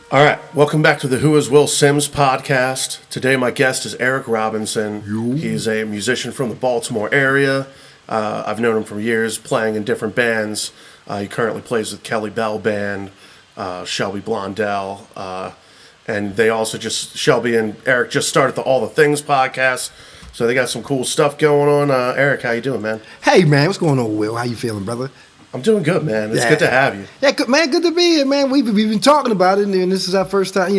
All right, welcome back to the Who is Will Sims podcast. Today my guest is Eric Robinson. He's a musician from the Baltimore area. I've known him for years, playing in different bands. He currently plays with Kelly Bell Band, Shelby Blondell, and they also Shelby and Eric just started the All the Things podcast. So they got some cool stuff going on. Eric, how you doing, man? Hey, man, what's going on, Will? How you feeling, brother? I'm doing good, man. It's good to have you. Yeah, good, man. Good to be here, man. We've been talking about it, and this is our first time,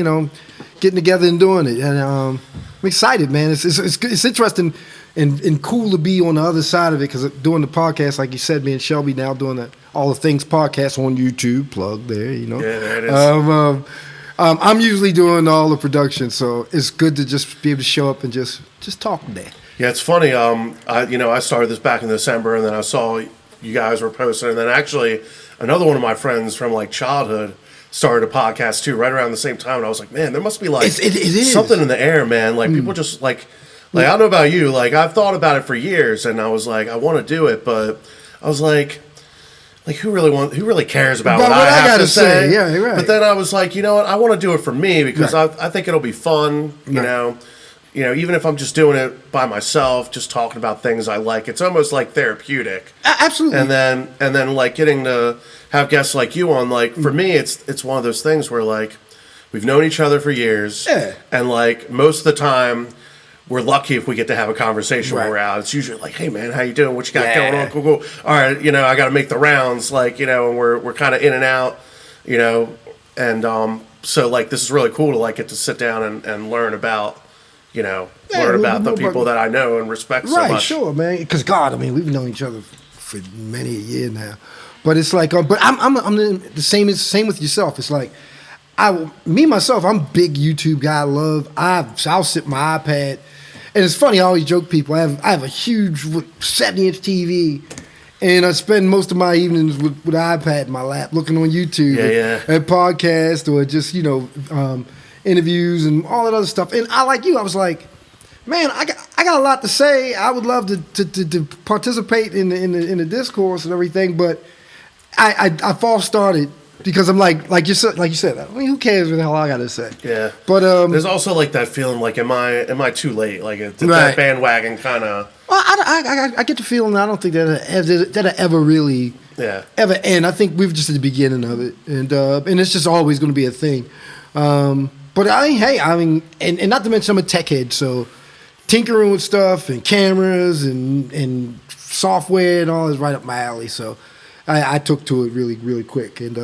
getting together and doing it. And I'm excited, man. It's interesting and cool to be on the other side of it because doing the podcast, like you said, me and Shelby now doing the All the Things podcast on YouTube. Plug there, Yeah, there it is. I'm usually doing all the production, so it's good to just be able to show up and just talk there. Yeah, it's funny. I started this back in December, and then I saw you guys were posting, and then actually another one of my friends from like childhood started a podcast too, right around the same time. And I was like, man, there must be like it is something in the air, man. Like people just like I don't know about you, like I've thought about it for years, and I was like, I want to do it, but I was like who really cares about what I have to say? Yeah, right. But then I was like, you know what, I want to do it for me because I think it'll be fun, you know. You know, even if I'm just doing it by myself, just talking about things I like, it's almost like therapeutic. Absolutely. And then like getting to have guests like you on, like for me, it's one of those things where like we've known each other for years, and like most of the time we're lucky if we get to have a conversation when we're out. It's usually like, hey man, how you doing? What you got going on? Cool. All right, I got to make the rounds, like and we're kind of in and out, and so like this is really cool to like get to sit down and learn about. Learn about the people that I know and respect so much. Right, sure, man. Because God, I mean, we've known each other for many a year now. But it's like, but I'm the same with yourself. It's like, myself, I'm a big YouTube guy. I'll sit with my iPad, and it's funny. I always joke people. I have a huge 70-inch TV, and I spend most of my evenings with an iPad in my lap, looking on YouTube at podcasts or just interviews and all that other stuff. And I I was like, man, I got a lot to say. I would love to participate in the discourse and everything, but I false started because I'm like you said, I mean, who cares what the hell I got to say? Yeah. But there's also like that feeling like am I too late? Like that bandwagon kind of. Well, I get the feeling I don't think that'll ever really ever end. I think we're just at the beginning of it, and it's just always going to be a thing. But and not to mention I'm a tech head, so tinkering with stuff and cameras and software and all is right up my alley. So I took to it really, really quick, and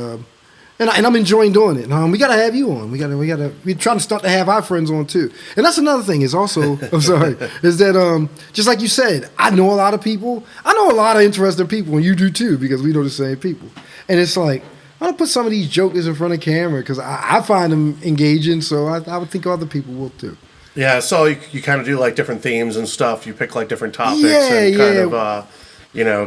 I'm enjoying doing it. We gotta have you on. We're trying to start to have our friends on too. And that's another thing is also is that just like you said, I know a lot of people. I know a lot of interesting people, and you do too because we know the same people. And it's like, I'm going to put some of these jokers in front of camera because I find them engaging, so I would think other people will too. Yeah, so you kind of do like different themes and stuff. You pick like different topics and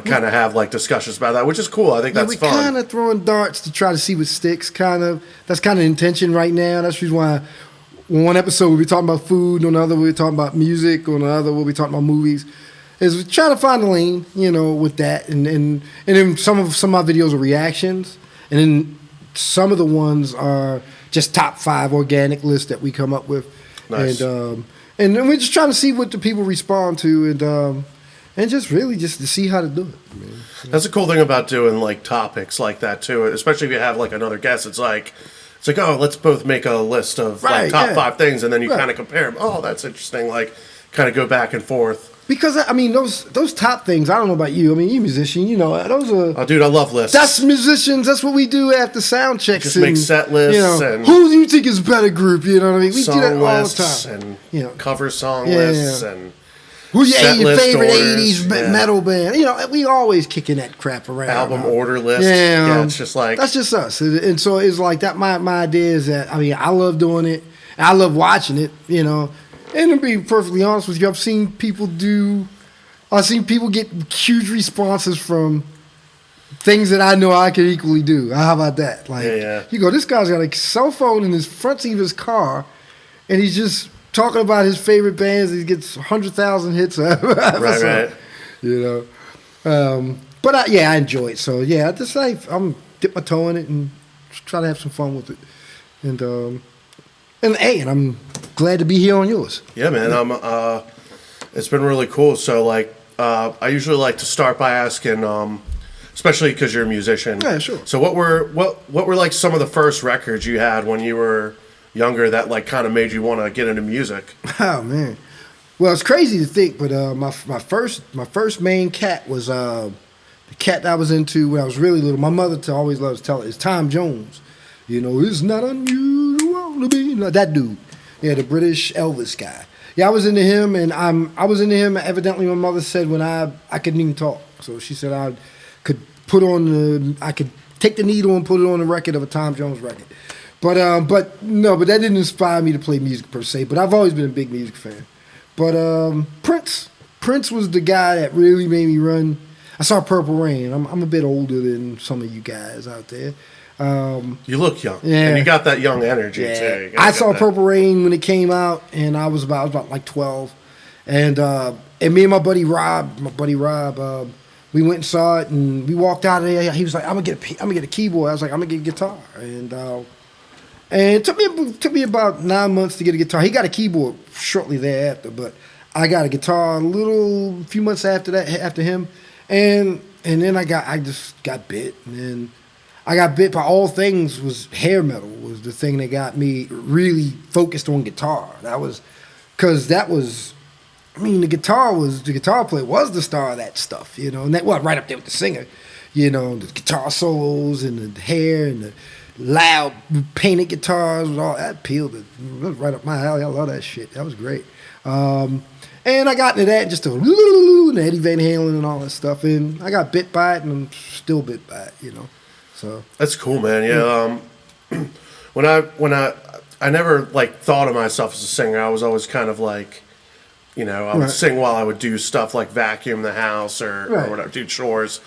kind of have like discussions about that, which is cool. I think that's fun. We're kind of throwing darts to try to see what sticks, That's kind of intention right now. That's the reason why on one episode we'll be talking about food, on another we'll be talking about music, on another we'll be talking about movies. Is we try to find a lane, with that. And then some of my videos are reactions. And then some of the ones are just top 5 organic lists that we come up with. Nice. And then we're just trying to see what the people respond to and just really just to see how to do it. Man. That's the cool thing about doing like topics like that too, especially if you have like another guest. It's like, oh, let's both make a list of like top 5 things, and then you kind of compare them. Oh, that's interesting. Like kind of go back and forth. Because, I mean, those top things, I don't know about you. I mean, you're a musician, those are... Oh, dude, I love lists. That's musicians. That's what we do after sound checks. Just make set lists and... Who do you think is a better group, you know what I mean? We do that all the time. And cover song lists and... Who's your favorite orders, 80s metal band? We always kicking that crap around. Album order list. Yeah, it's just like... That's just us. And so it's like that. My idea is that, I mean, I love doing it. I love watching it, And to be perfectly honest with you, I've seen people get huge responses from things that I know I could equally do. How about that? Like, you go, this guy's got a cell phone in his front seat of his car, and he's just talking about his favorite bands. He gets 100,000 hits. Right. But I enjoy it. So I'm dip my toe in it and try to have some fun with it. And I'm glad to be here on yours. Yeah, man. It's been really cool. So like, I usually like to start by asking, especially because you're a musician. Yeah, sure. So what were like some of the first records you had when you were younger that like kind of made you want to get into music? Oh man, well it's crazy to think, but my first main cat was the cat that I was into when I was really little. My mother always loves to tell it. It's Tom Jones. You know, it's not unusual to be like that dude. Yeah, the British Elvis guy. Yeah, I was into him, and I was into him. Evidently, my mother said when I couldn't even talk, so she said I could I could take the needle and put it on the record of a Tom Jones record. But that didn't inspire me to play music per se. But I've always been a big music fan. But Prince was the guy that really made me run. I saw Purple Rain. I'm a bit older than some of you guys out there. You look young, yeah, and you got that young energy too. I saw Purple Rain when it came out, and I was about like 12, and me and my buddy Rob, we went and saw it, and we walked out of there. He was like, "I'm gonna get a keyboard." I was like, "I'm gonna get a guitar," and it took me about 9 months to get a guitar. He got a keyboard shortly thereafter, but I got a guitar a few months after him, and then I just got bit, and then I got bit by all things. Was hair metal was the thing that got me really focused on guitar. The guitar player was the star of that stuff, you know, and that was right up there with the singer, you know, the guitar solos and the hair and the loud painted guitars and all that appealed. It was right up my alley. I love that shit. That was great. And I got into that just and Eddie Van Halen and all that stuff, and I got bit by it, and I'm still bit by it, you know. So that's cool, man. Yeah. When I never like thought of myself as a singer. I was always kind of like, you know, I would sing while I would do stuff like vacuum the house or whatever, do chores.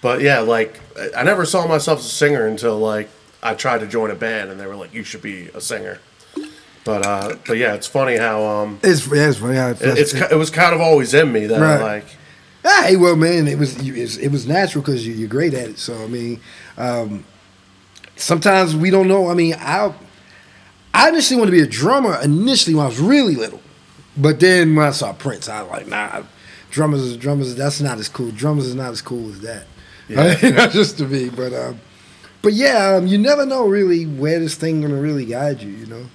But yeah, like I never saw myself as a singer until like I tried to join a band, and they were like, "You should be a singer." But yeah, it's funny how it's funny how it was kind of always in me that like. Hey, well, man, it was natural because you're great at it. So I mean, sometimes we don't know. I mean, I initially wanted to be a drummer initially when I was really little, but then when I saw Prince, I was like, nah, drummers. That's not as cool. Drummers is not as cool as that. Yeah, just to me. But yeah, you never know really where this thing gonna really guide you. You know.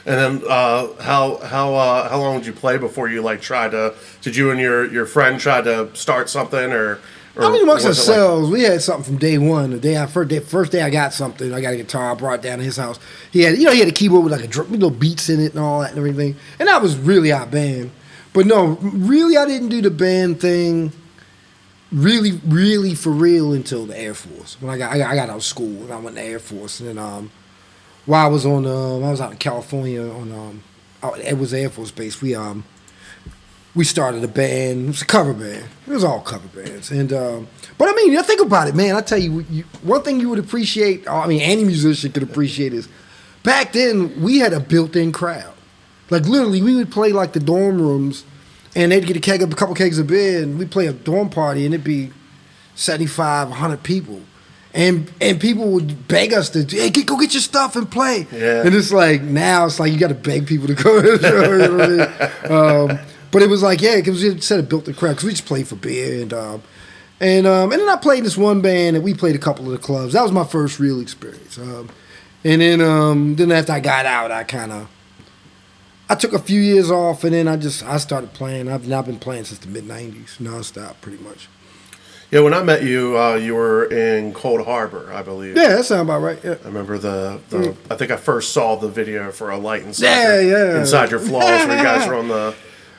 And then how long did you play before you like did you and your friend try to start something or I mean amongst ourselves, we had something from day one. The first day I got something, I got a guitar, I brought it down to his house. He had a keyboard with like beats in it and all that and everything. And that was really our band. But no, really I didn't do the band thing really, really for real until the Air Force. When I got out of school and I went to the Air Force, and then while I was I was out in California on it was Air Force Base. We started a band. It was a cover band. It was all cover bands. And but I mean, you think about it, man. I tell you, one thing you would appreciate. I mean, any musician could appreciate is back then we had a built-in crowd. Like literally, we would play like the dorm rooms, and they'd get a couple kegs of beer, and we'd play a dorm party, and it'd be 75, 100 people. And people would beg us to, hey, go get your stuff and play. Yeah. And it's like, now it's like you got to beg people to go to the show. You know what I mean? But it was like, yeah, because we said it built the crowd, because we just played for beer. And then I played in this one band, and we played a couple of the clubs. That was my first real experience. And then after I got out, I took a few years off, and then I started playing. I've been playing since the mid-'90s, nonstop, pretty much. Yeah, when I met you, you were in Cold Harbor, I believe. Yeah, that sounds about right. Yeah. I remember I think I first saw the video for A Light Inside Your Flaws, where you guys were on the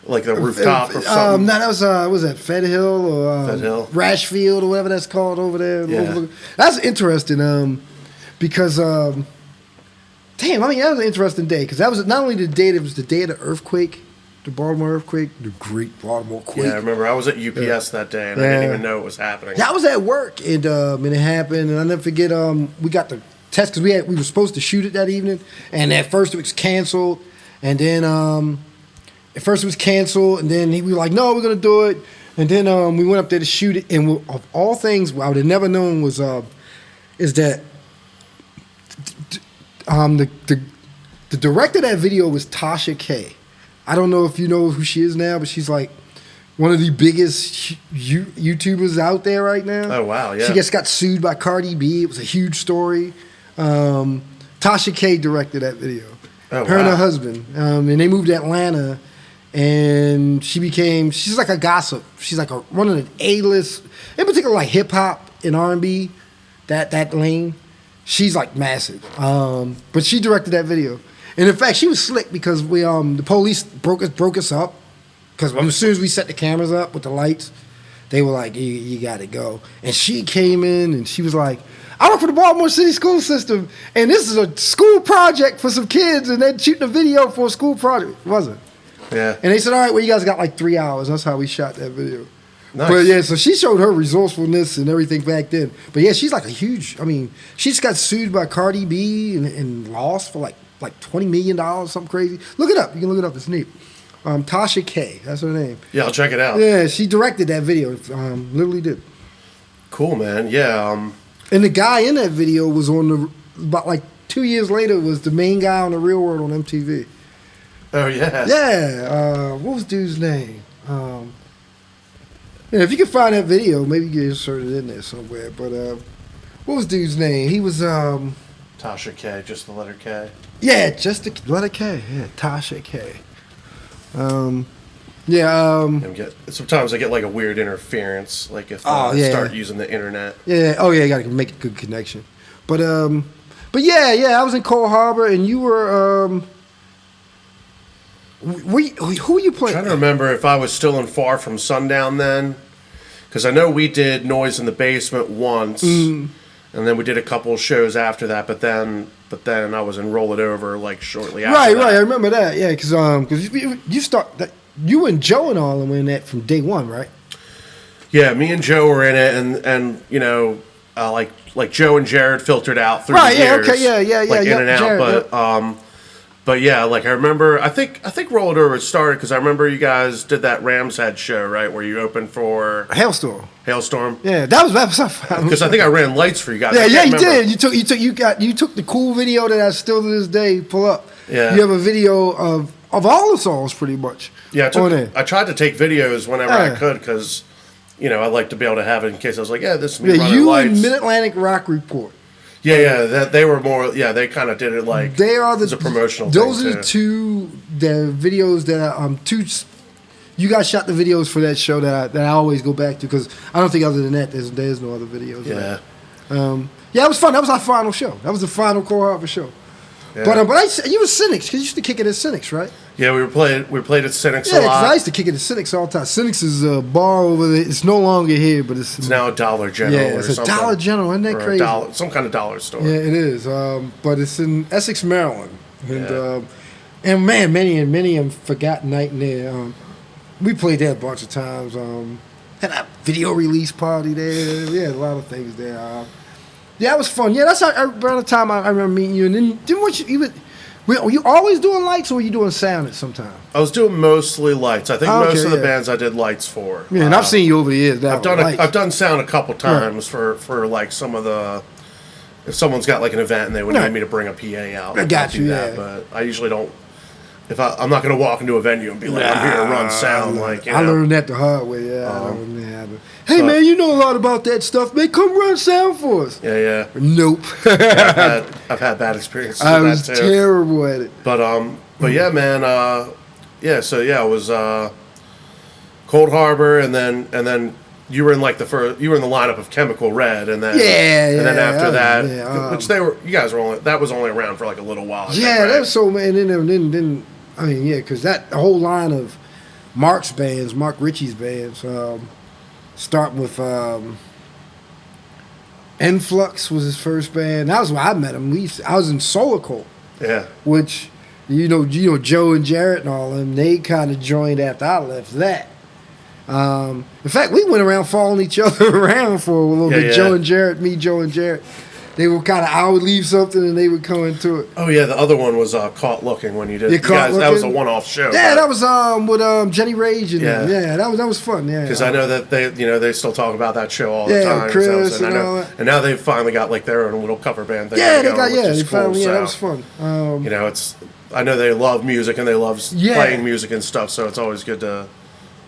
rooftop or something. No, that was that Fed Hill or Fed Hill. Rashfield or whatever that's called over there. Yeah. That's interesting because damn, I mean that was an interesting day because that was not only the day, it was the day of the earthquake. The Baltimore earthquake, the Great Baltimore quake. Yeah, I remember I was at UPS that day, and I didn't even know it was happening. Yeah, I was at work, and it happened, and I'll never forget, we got the test, because we were supposed to shoot it that evening, and at first it was canceled, and then, we were like, no, we're going to do it, and then we went up there to shoot it, and of all things, what I would have never known is that The director of that video was Tasha K. I don't know if you know who she is now, but she's like one of the biggest YouTubers out there right now. Oh, wow, yeah. She just got sued by Cardi B. It was a huge story. Tasha K directed that video. Oh, her wow. and her husband. And they moved to Atlanta, and she's like a gossip. She's like one of the A-list, in particular like hip-hop and R&B, that lane. She's like massive. But she directed that video. And in fact, she was slick because the police broke us up. Because as soon as we set the cameras up with the lights, they were like, you got to go. And she came in and she was like, I work for the Baltimore City school system, and this is a school project for some kids, and they're shooting a video for a school project. It wasn't. Yeah. And they said, all right, well, you guys got like 3 hours. That's how we shot that video. Nice. But yeah, so she showed her resourcefulness and everything back then. But yeah, she's like she just got sued by Cardi B and lost for like $20 million, something crazy. Look it up. You can look it up. It's neat. Tasha K. That's her name. Yeah, I'll check it out. Yeah, she directed that video. Literally did. Cool, man. Yeah. And the guy in that video was about like 2 years later, was the main guy on The Real World on MTV. Oh, yeah. Yeah. What was dude's name? Yeah, if you can find that video, maybe you can insert it in there somewhere. But what was dude's name? He was Tasha K, just the letter K. Yeah, just the letter K. Yeah, Tasha K. Sometimes I get like a weird interference, like if I start using the internet. Yeah. Oh yeah, you gotta make a good connection. But yeah, I was in Cold Harbor, and you were who were you playing? I'm trying to remember if I was still in Far From Sundown then, because I know we did Noise in the Basement once, and then we did a couple of shows after that. But then I was in Roll It Over like shortly after. Right. I remember that. Yeah, because you and Joe and all were in that from day one, right? Yeah, me and Joe were in it, and you know, like Joe and Jared filtered out through the years. In and out, Jared, but yeah, like I remember, I think Roll It Over started because I remember you guys did that Rams Head show, right, where you opened for Hailstorm. Yeah, that was fun. Because I think I ran lights for you guys. Yeah, you did. You took the cool video that I still to this day pull up. Yeah, you have a video of all the songs pretty much. Yeah, I tried to take videos whenever I could because, you know, I like to be able to have it in case I was like, this is me running lights. And Mid-Atlantic Rock Report. That they were more. Yeah, they kind of did it like as a promotional. Those thing are the videos that you guys shot the videos for that show that I always go back to because I don't think other than that there's no other videos. Yeah. It was fun. That was our final show. That was the final Cold Harbor show. Yeah. But you were Cynics because you used to kick it at Cynics, right? Yeah, we played at Cynics a lot. Yeah, because I used to kick it at Cynics all the time. Cynics is a bar over there. It's no longer here, but it's now a Dollar General. Yeah, it's a Dollar General. Isn't that crazy? Some kind of dollar store. Yeah, it is. But it's in Essex, Maryland, and man, many of forgotten night in there. We played there a bunch of times. Had a video release party there. We had a lot of things there. Yeah, it was fun. Yeah, that's around the time I remember meeting you. And then were you always doing lights, or were you doing sound at some time? I was doing mostly lights. I think most of the bands I did lights for. Yeah, and I've seen you over the years. I've done sound a couple times for like some of the. If someone's got like an event and they would need me to bring a PA out, I got you. That, but I usually don't. If I'm not going to walk into a venue and be like, I'm here to run sound. I learned that the hard way. Yeah, hey, man, you know a lot about that stuff. Man, come run sound for us. Yeah. Nope. I've had bad experiences with that, too. I was terrible at it. But yeah, man, it was Cold Harbor, and then you were in like you were in the lineup of Chemical Red, and then and then after that, which that was only around for like a little while. That was so, man, then because that whole line of Mark Ritchie's bands, starting with Influx was his first band. That was where I met him. I was in Solar Cult. Yeah. Which, you know, Joe and Jarrett and all of them, they kind of joined after I left that. In fact, we went around following each other around for a little bit. Joe and Jarrett. they were kind of, I would leave something and they would come into it. Oh yeah, the other one was Caught Looking when you did. You guys, that was a one-off show. Yeah, that was with Jenny Rage and that was fun. Yeah, because I know that they still talk about that show all the time. Chris and now they've finally got like their own little cover band thing. Yeah, they finally that was fun. I know they love music and they love playing music and stuff, so it's always good to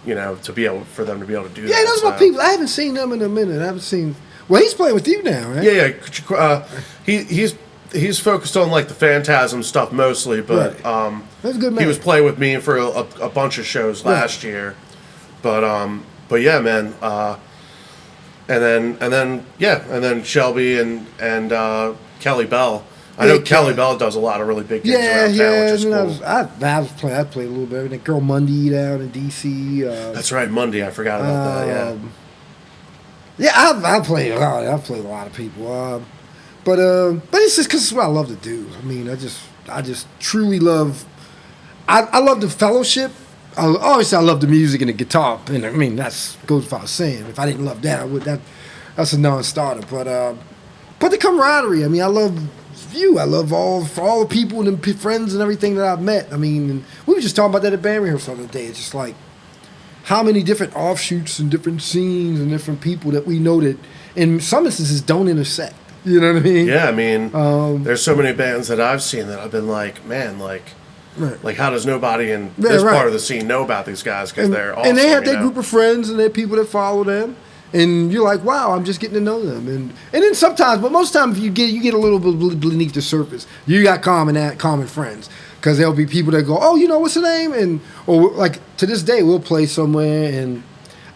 for them to be able to do that. Yeah, those are my people. I haven't seen them in a minute. I haven't seen. Well, he's playing with you now, right? Yeah. He's focused on like the Phantasm stuff mostly, but that's a good man. He was playing with me for a bunch of shows last year, but yeah, man. And then Shelby and Kelly Bell. I know Kelly Bell does a lot of really big gigs around town, which is cool. I played a little bit. That girl Mundy down in D.C. That's right, Mundy. I forgot about that. Yeah, I've played a lot. I've played a lot of people. But it's just because it's what I love to do. I mean, I just truly love. I love the fellowship. Obviously, I love the music and the guitar, and I mean that's goes without saying. If I didn't love that, that's a non-starter. But the camaraderie. I mean, I love you. I love all the people and the friends and everything that I've met. I mean, and we were just talking about that at band rehearsal the other day. It's just like how many different offshoots and different scenes and different people that we know that in some instances don't intersect. You know what I mean? Yeah, I mean, there's so many bands that I've seen that I've been like, man, like how does nobody in this part of the scene know about these guys? Because they're awesome. And they have their group of friends and their people that follow them. And you're like, wow, I'm just getting to know them. And then sometimes, but most times you get a little bit beneath the surface. You got common friends. Because there'll be people that go, oh, what's the name? Or like to this day, we'll play somewhere and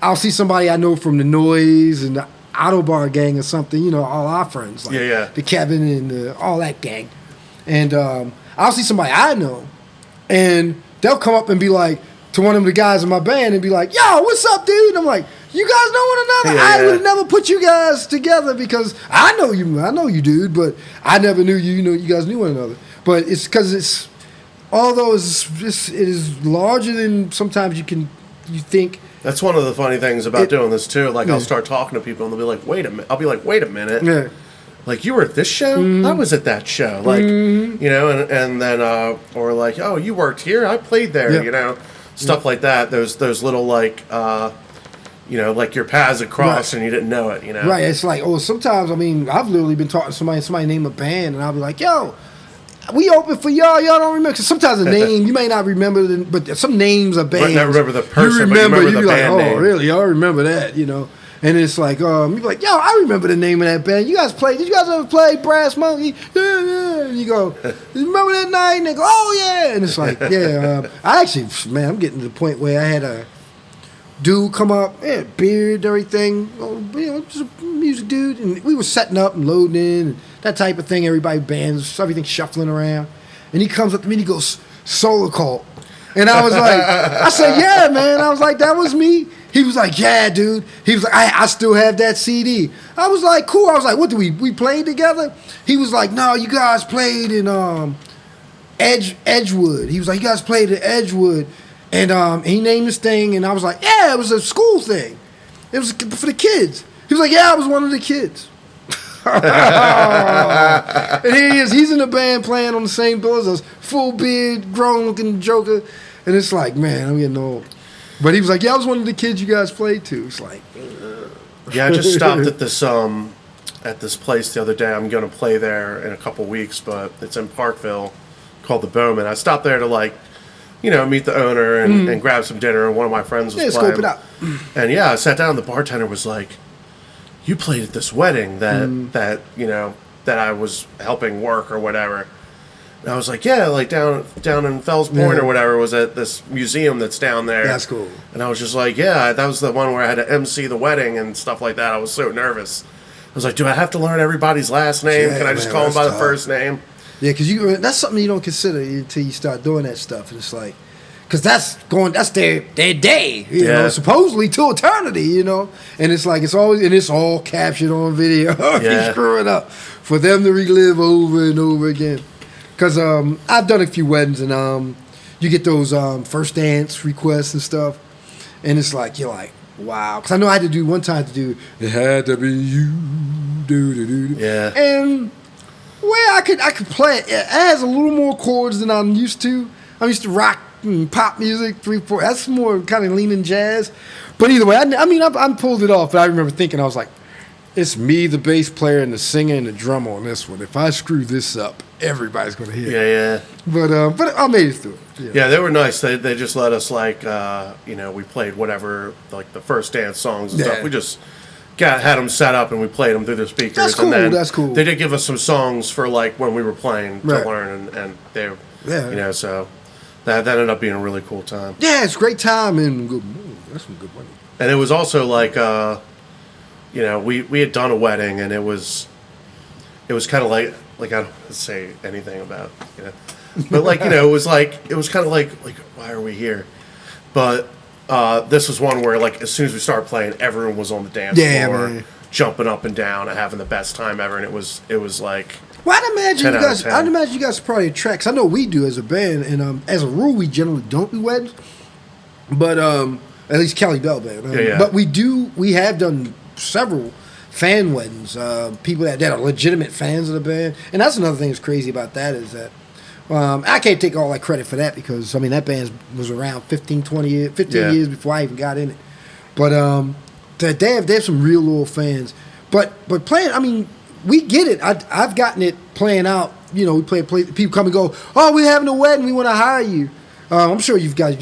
I'll see somebody I know from the Noise and the Autobar gang or something, all our friends. Like the Kevin and all that gang. And I'll see somebody I know and they'll come up and be like, to one of the guys in my band and be like, yo, what's up, dude? And I'm like, you guys know one another? I would have never put you guys together because I know you, dude, but I never knew you. You guys knew one another. But it's because although it is larger than sometimes you think. That's one of the funny things about doing this too. Like I'll start talking to people and they'll be like, wait a minute. I'll be like, wait a minute. Yeah. Like, you were at this show? Mm-hmm. I was at that show. Like, and then, or like, oh, you worked here? I played there, Stuff like that. Those little like, like your paths across and you didn't know it. Right. It's like sometimes I've literally been talking to somebody name a band and I'll be like, yo, we open for y'all. Y'all don't remember. Cause sometimes the name you may not remember, but some names are bands. You might not remember the person. You remember the band name. Oh, really? Y'all remember that? And it's like, you're like, yo, I remember the name of that band. Did you guys ever play Brass Monkey? Yeah. And you go, you remember that night? And they go, oh, yeah. And it's like, yeah. I actually, man, I'm getting to the point where I had a dude come up, beard, everything. Just a music dude. And we were setting up and loading in and that type of thing. Everybody bands, everything shuffling around. And he comes up to me and he goes, Solar Cult. And I was like, I said, yeah, man. I was like, that was me. He was like, yeah, dude. He was like, I still have that CD. I was like, cool. I was like, what do we played together? He was like, no, you guys played in Edgewood. He was like, you guys played in Edgewood. And he named this thing, and I was like, yeah, it was a school thing. It was for the kids. He was like, yeah, I was one of the kids. And here he is. He's in the band playing on the same bill as us. Full beard, grown-looking joker. And it's like, man, I'm getting old. But he was like, yeah, I was one of the kids you guys played to. It's like... Yeah, I just stopped at this place the other day. I'm going to play there in a couple weeks, but it's in Parkville called the Bowman. I stopped there to meet the owner and grab some dinner, and one of my friends was playing. Scope it out. And I sat down and the bartender was like, you played at this wedding that I was helping work or whatever. And I was like, yeah, like down in Fells Point or whatever, was at this museum that's down there. That's cool. And I was just like, yeah, that was the one where I had to MC the wedding and stuff like that. I was so nervous. I was like, do I have to learn everybody's last name? Can I just call them by the first name? Yeah, because that's something you don't consider until you start doing that stuff. And it's like, because that's their day, you know, supposedly to eternity, And it's like, it's all captured on video. You screw it up for them to relive over and over again. Because I've done a few weddings, and you get those first dance requests and stuff, and it's like, you're like, Wow. Because I know I had to do one time to do It Had to Be You. Yeah. And I could play it. It has a little more chords than I'm used to. I'm used to rock and pop music, 3/4. That's more kind of leaning jazz. But either way, I pulled it off. But I remember thinking, I was like, it's me, the bass player, and the singer and the drummer on this one. If I screw this up, everybody's gonna hear it. Yeah. But I made it through it. Yeah, they were nice. They just let us we played whatever the first dance songs and stuff. We just had them set up and we played them through the speakers. That's cool. And then That's cool. They did give us some songs for when we were playing to learn, and they, so that ended up being a really cool time. Yeah, it's a great time and that's some good money. And it was also we had done a wedding, and it was kind of like I don't say anything about but it was kind of like why are we here? But this was one where as soon as we started playing, everyone was on the dance floor, man, jumping up and down and having the best time ever, and it was like. Well, I'd imagine you guys are probably attract. I know we do as a band, and as a rule, we generally don't do weddings, but at least Kelly Bell band. But we have done several fan weddings, people that are legitimate fans of the band. And that's another thing that's crazy about that is that I can't take all that credit for that because, that band was around 15 years before I even got in it. But they have some real loyal fans. But playing, we get it. I've gotten it playing out. We play. People come and go, oh, we're having a wedding. We want to hire you. I'm sure have you guys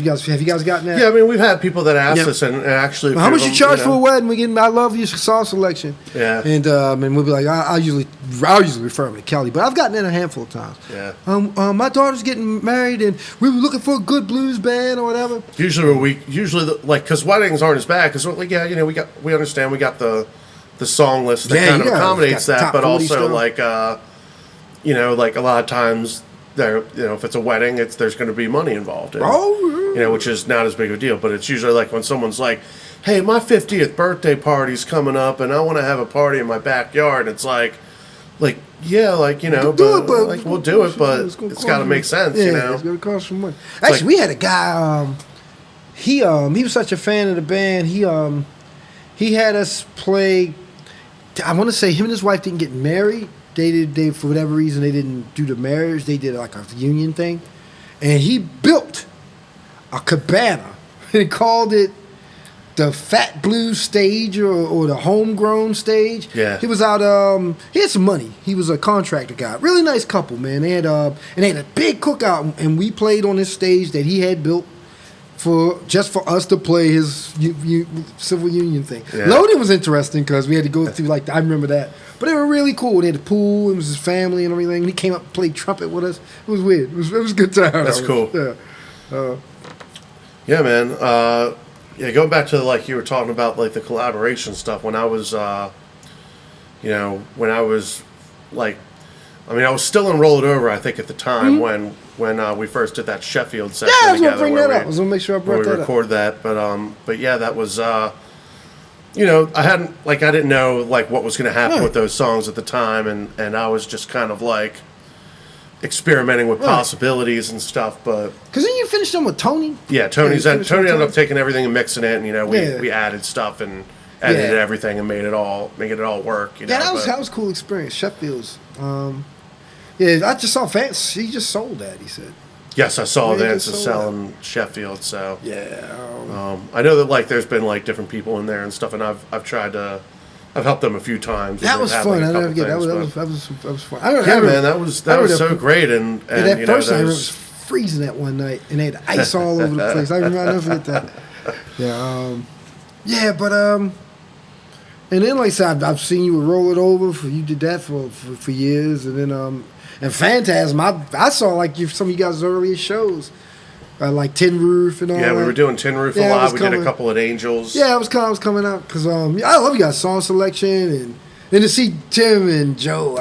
gotten that? Yeah, we've had people that ask us, and actually, how much you charge for a wedding? We get, I love your song selection. Yeah, and we'll be like, I'll usually refer them to Kelly, but I've gotten it a handful of times. Yeah. My daughter's getting married, and we were looking for a good blues band or whatever. Usually because weddings aren't as bad because we understand we got the song list that kind of accommodates that, but also stuff. A lot of times. If it's a wedding, there's going to be money involved. Which is not as big of a deal. But it's usually when someone's like, "Hey, my 50th birthday party's coming up, and I want to have a party in my backyard." It's we'll do it, but it's got to make sense. It's going to cost some money. Actually, we had a guy. He was such a fan of the band. He had us play. I want to say him and his wife didn't get married. They for whatever reason they didn't do the marriage. They did a union thing, and he built a cabana. He called it the Fat Blues Stage or the Homegrown Stage. Yeah, he was out. He had some money. He was a contractor guy. Really nice couple, man. They had a big cookout, and we played on this stage that he had built for us to play his civil union thing. Yeah. Loading was interesting because we had to go through I remember that. But they were really cool. They had a pool. It was his family and everything. And he came up and played trumpet with us. It was weird. It was a good time. That's cool. Yeah. Yeah, man. Going back to you were talking about the collaboration stuff. When I was, I was still in Roll It Over. I think at the time when we first did that Sheffield session together. Yeah, I was going to bring that up. I was going to make sure I brought that up. We recorded that, but yeah, that was. I didn't know what was going to happen with those songs at the time, and I was just kind of experimenting with possibilities and stuff. But because then you finished them with Tony. Yeah, Tony ended up taking everything and mixing it, and we added stuff and edited everything and made it all work. That was a cool experience. Sheffield's. I just saw Vance. He just sold that. He said. Yes, I saw Vance is selling Sheffield. So yeah, I know that there's been different people in there and stuff, and I've tried to, I've helped them a few times. That was fun. I never forget that was fun. Man, that was so great. And that first night it was freezing that one night, and they had ice all over the place. I'll never forget that. Yeah, but and then like I said, I've seen you Roll It Over. You did that for years, and then and Phantasm, I saw some of you guys' earliest shows, like Tin Roof and all that. Yeah, we were doing Tin Roof a lot. We did a couple at Angels. Yeah, I was coming out because I love you guys' song selection and to see Tim and Joe.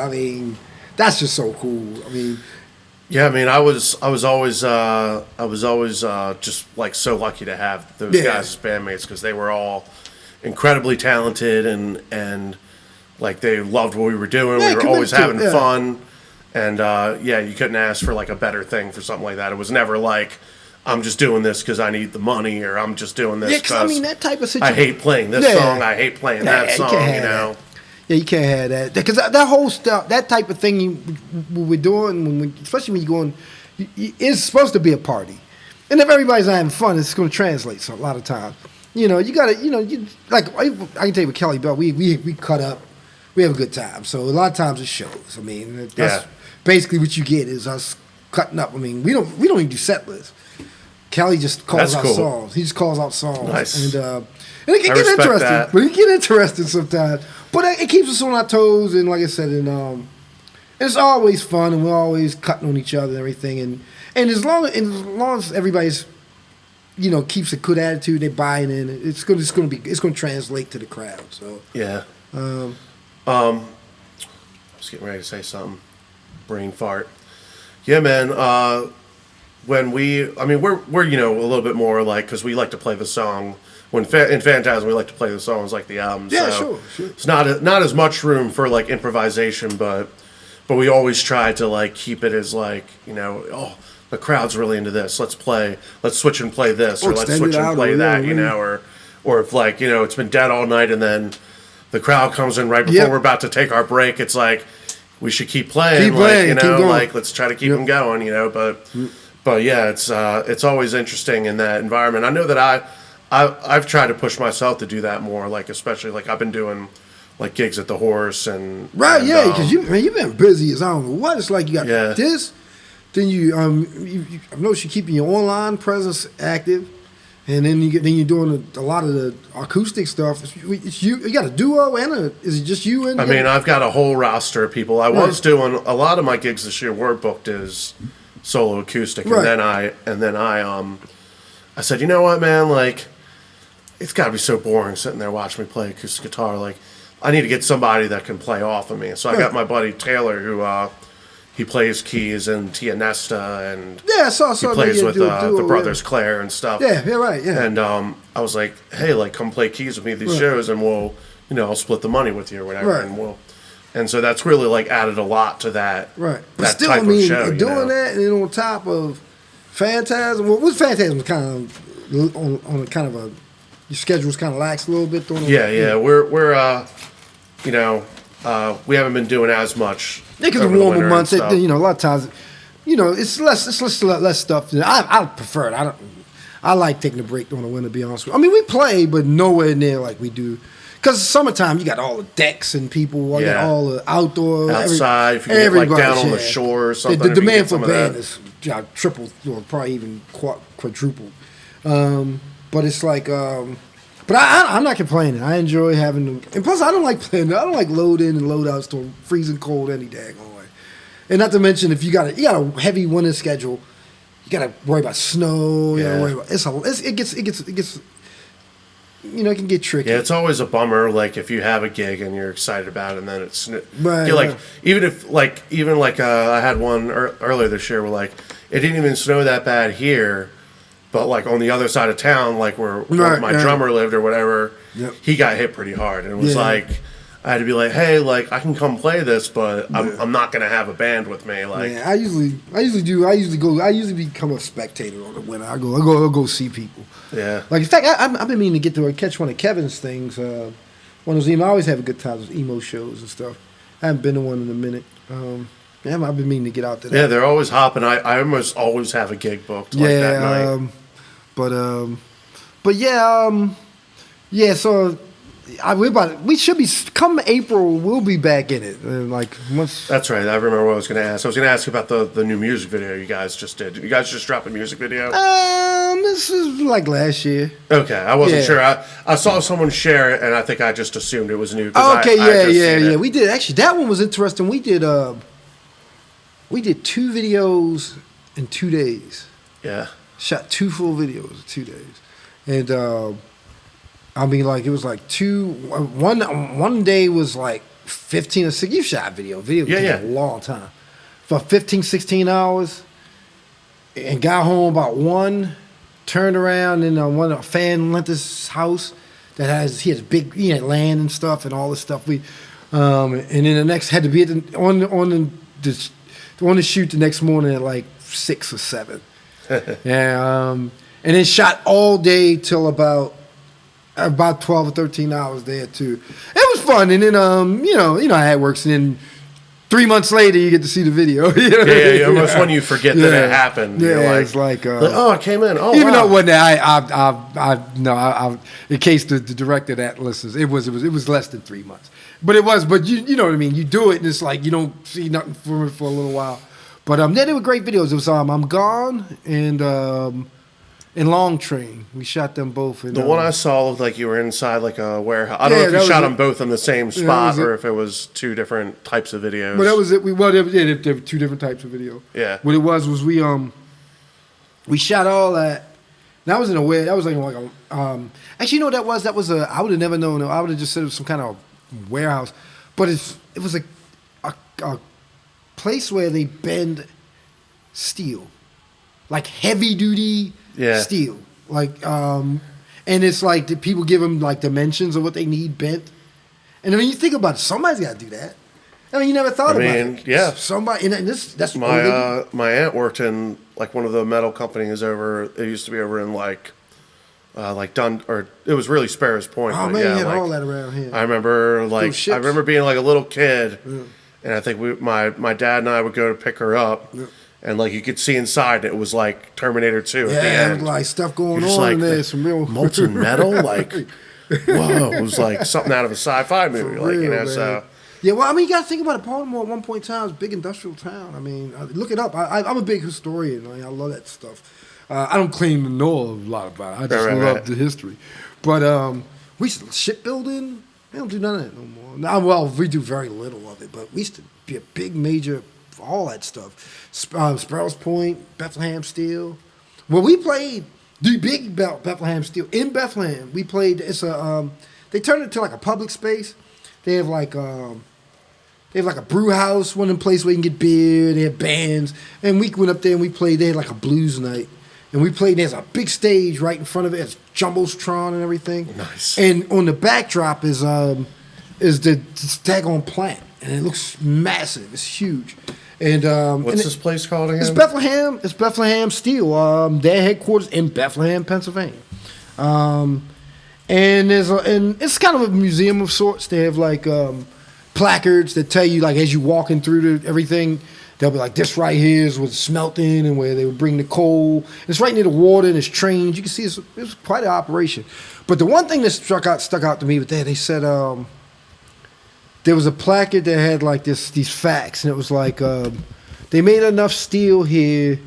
That's just so cool. Yeah, I was always just so lucky to have those guys as bandmates because they were all incredibly talented and they loved what we were doing. We were always having fun. And, you couldn't ask for, a better thing for something like that. It was never I'm I'm just doing this because I need the money, or I'm just doing this because I mean, that type of situation. I hate playing this song. I hate playing that song. You know. Yeah, you can't have that because that whole stuff, that type of thing we're doing, especially when you're going, it's supposed to be a party, and if everybody's not having fun, it's going to translate. So a lot of times, you gotta, like I can tell you with Kelly Bell, we cut up, we have a good time. So a lot of times it shows. I mean, that's basically what you get is us cutting up. I mean, we don't even do set lists. Kelly just calls out songs. He just calls out songs. Nice. And it can get interesting. That. But it get interesting sometimes. But it keeps us on our toes. And like I said, it's always fun. And we're always cutting on each other and everything. And as long as everybody's, keeps a good attitude, they're buying in. It's going to translate to the crowd. So yeah. I was getting ready to say something. Brain fart. Yeah, man. When we're a little bit more like, because we like to play the song in Phantasm, we like to play the songs like the albums. Yeah, so sure. It's not as much room for like improvisation, but we always try to like keep it as like, the crowd's really into this. Let's switch and play this, or let's switch and play that, or if like, it's been dead all night and then the crowd comes in right before we're about to take our break. It's like, we should keep playing, like, let's try to keep them going, But yeah, it's always interesting in that environment. I know that I've tried to push myself to do that more, like especially like I've been doing like gigs at the Horse and because you've been busy as I don't know what. It's like you got this, then I've noticed you keeping your online presence active, and then you're doing a lot of the acoustic stuff. It's you got a duo is it just you and? I mean, I've got a whole roster of people. I was doing a lot of my gigs this year were booked as solo acoustic, and then I said, you know what, man, like it's got to be so boring sitting there watching me play acoustic guitar. Like I need to get somebody that can play off of me. So I got my buddy Taylor, who he plays keys in Tia Nesta, and he plays with the brothers Claire and stuff. And I was like, hey, like come play keys with me at these shows, and we'll I'll split the money with you or whatever, and so that's really like added a lot to that. Right. But that still, type of show, doing that and then on top of Phantasm. Well, what's Phantasm kind of on kind of your schedule's kind of lax a little bit. We're we haven't been doing as much. Yeah, because the warmer months, a lot of times, it's less stuff. I prefer it. I like taking a break during the winter. To be honest with you, I mean we play, but nowhere near like we do. Because summertime, you got all the decks and people, you got all the outdoor. Outside, if you get like down on the shore or something. The demand for band is triple or probably even quadruple. But it's like, but I'm not complaining. I enjoy having them. And plus, I don't like playing. I don't like load in and load out storm, freezing cold any daggone way. And not to mention, if you got a heavy winter schedule, you got to worry about snow. You got to worry about it gets. It can get tricky. Yeah, it's always a bummer. Like if you have a gig and you're excited about it, and then it's even I had one earlier this year where like it didn't even snow that bad here, but like on the other side of town, like where my drummer lived or whatever, he got hit pretty hard, and it was like I had to be like, hey, like I can come play this, but I'm not gonna have a band with me. Like I usually become a spectator on the winter. I go see people. Yeah. Like in fact, I've been meaning to get to catch one of Kevin's things. One of those I always have a good time with emo shows and stuff. I haven't been to one in a minute. I've been meaning to get out to that. Yeah, they're always hopping. I almost always have a gig booked like that night. So we should be come April. We'll be back in it. That's right. I remember what I was going to ask. I was going to ask about the new music video you guys just did. You guys just dropped a music video? This is like last year. Okay, I wasn't sure. I saw someone share it, and I think I just assumed it was new. Okay, we did actually. That one was interesting. We did 2 videos in 2 days. Yeah, shot 2 full videos in 2 days, and I mean, like it was like one day was like 15 or 16. You shot video take a long time for 15, 16 hours, and got home about 1. Turned around and a fan lent this house that he has land and stuff and all this stuff. And then the next had to be on the shoot the next morning at like 6 or 7. Yeah, and then shot all day till about 12 or 13 hours there too. It was fun, and then you know how it works. And then 3 months later, you get to see the video. You know? Yeah. Almost when you forget that it happened. Yeah, you're it's like oh, I came in. Oh, even wow. though it wasn't, I in case the director that listens, it was less than 3 months, but it was. But you know what I mean. You do it, and it's like you don't see nothing from it for a little while. But yeah, they were great videos. It was I'm Gone and Long Train. We shot them both. The one I saw looked like you were inside like a warehouse. I don't know if you shot them both in the same spot or if it was two different types of videos. But that was it. There were two different types of video. Yeah. What it was we shot all that. That was in a way. That was like a actually, you know what that was? That was I would have never known. I would have just said it was some kind of warehouse, but it was a place where they bend steel, like heavy duty steel, like and it's like the people give them like dimensions of what they need bent, and I mean you think about it, somebody's got to do that. I mean you never thought about it. Yeah, somebody. And that's my aunt worked in like one of the metal companies over. It used to be over in like Dun, or it was really Sparrows Point. Oh man, you had all that around here. I remember being like a little kid. Yeah. And I think my dad and I would go to pick her up, and like you could see inside, it was like Terminator 2 at the end. Like stuff going on in there, some real molten metal, like whoa, it was like something out of a sci-fi movie, like real, man. So yeah, well, I mean, you got to think about it. Baltimore at one point in time was a big industrial town. I mean, look it up. I'm a big historian. I love that stuff. I don't claim to know a lot about it. I just love the history. But we shipbuilding. We don't do none of that no more. Now, well, we do very little of it, but we used to be a big major for all that stuff. Sparrows Point, Bethlehem Steel. Well, we played the big Bethlehem Steel in Bethlehem. We played. It's they turned it into like a public space. They have like a brew house, one of them places where you can get beer. They have bands, and we went up there and we played. They had like a blues night. And we played, there's a big stage right in front of it. It's Jumbotron and everything. Nice. And on the backdrop is the daggone plant. And it looks massive. It's huge. And what's this place called again? It's Bethlehem Steel. Their headquarters in Bethlehem, Pennsylvania. And it's kind of a museum of sorts. They have like placards that tell you, like, as you walking through everything, they'll be like, this right here is what's smelting and where they would bring the coal. It's right near the water and it's trains. You can see it was quite an operation. But the one thing that stuck out to me with that, they said there was a placard that had like these facts, and it was like they made enough steel here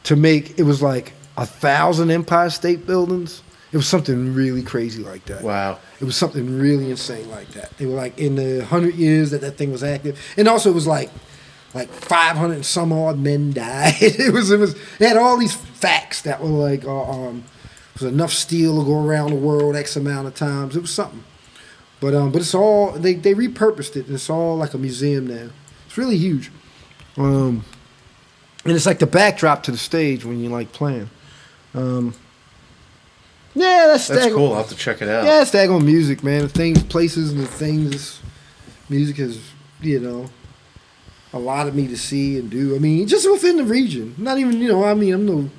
to make, it was like 1,000 Empire State Buildings. It was something really crazy like that. Wow. It was something really insane like that. They were like in the 100 years that thing was active. And also it was like 500 and some odd men died. It was. They had all these facts that were like, was enough steel to go around the world X amount of times. It was something. But it's all, they repurposed it. And it's all like a museum now. It's really huge. And it's like the backdrop to the stage when you're like playing. Yeah, that's cool. I'll have to check it out. Yeah, it's daggone music, man. The things, places, and the things. Music has, allotted me to see and do. I mean, just within the region. Not even, none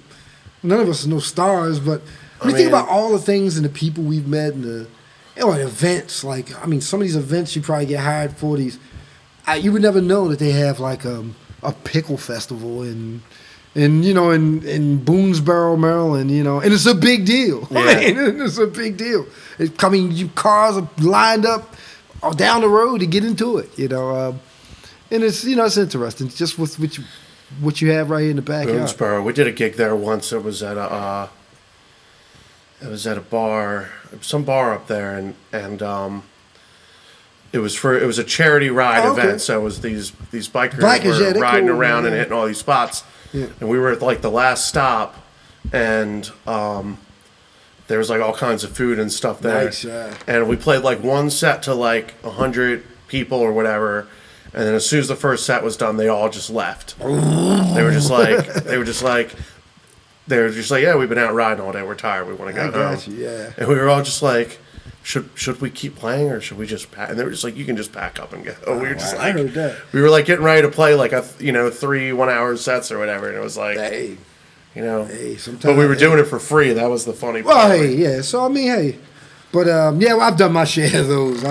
of us are no stars, but when you think about all the things and the people we've met and the events, like, I mean, some of these events you probably get hired for these. You would never know that they have like a pickle festival in Boonesboro, Maryland, and it's a big deal. Yeah. I mean, it's a big deal. Cars are lined up down the road to get into it, and it's it's interesting. Just with what you have right here in the backyard. Boonesboro. We did a gig there once. It was at a a bar, some bar up there, and it was a charity ride event. So it was these bikers were riding around and hitting all these spots. Yeah. And we were at like the last stop, and there was like all kinds of food and stuff there. Nice, yeah. And we played like one set to like 100 people or whatever. And then as soon as the first set was done, they all just left. They were just like, yeah, we've been out riding all day. We're tired. We want to go home. Yeah. And we were all just like, should we keep playing or should we just pack? And they were just like, you can just pack up and go. We were just like, I heard that. We were like getting ready to play like 3 1-hour sets or whatever. And it was like, hey. You know, hey, sometimes, but we were doing it for free. That was the funny part. Well, hey, yeah. So I mean, hey, but yeah, well, I've done my share of those.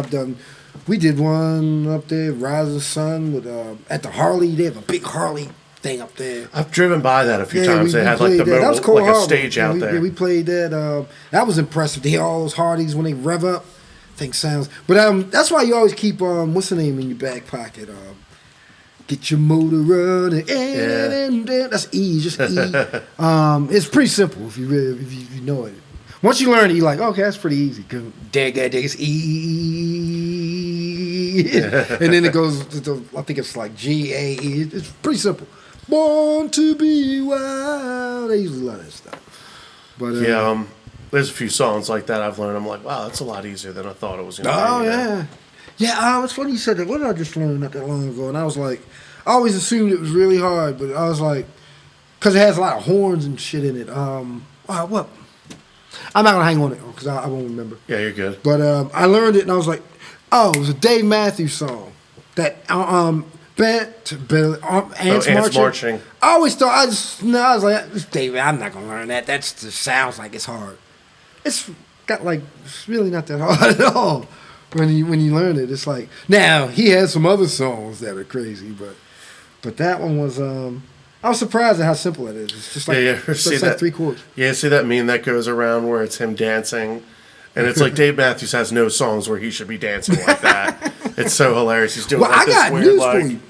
We did one up there, Rise of the Sun, with at the Harley. They have a big Harley thing up there. I've driven by that a few times. They had like the mobile, that was cool, like a stage out there. Yeah, we played that. That was impressive to hear all those Hardys when they rev up. Think sounds, but that's why you always keep what's the name in your back pocket? Get your motor running. Yeah. That's E, just E. It's pretty simple if you know it. Once you learn it, you're like, okay, that's pretty easy. It's E, and then it goes to, I think it's like G-A-E. It's pretty simple. Born to be wild. They usually love that stuff. But yeah, there's a few songs like that I've learned. I'm like, wow, that's a lot easier than I thought it was going to be. Oh, yeah. Yeah, it's funny you said that. What did I just learn not that long ago? And I was like, I always assumed it was really hard, but I was like, because it has a lot of horns and shit in it. What? I'm not going to hang on it because I won't remember. Yeah, you're good. But I learned it and I was like, oh, it was a Dave Matthews song. That, Ants Marching. I always thought, I was like, David, I'm not going to learn that. That just sounds like it's hard. It's really not that hard at all. When you learn it, it's like, now he has some other songs that are crazy, but that one was I was surprised at how simple it is. It's just like, it's like 3 chords. Yeah, see that meme that goes around where it's him dancing, and it's like Dave Matthews has no songs where he should be dancing like that. It's so hilarious. He's doing like this weird news for you.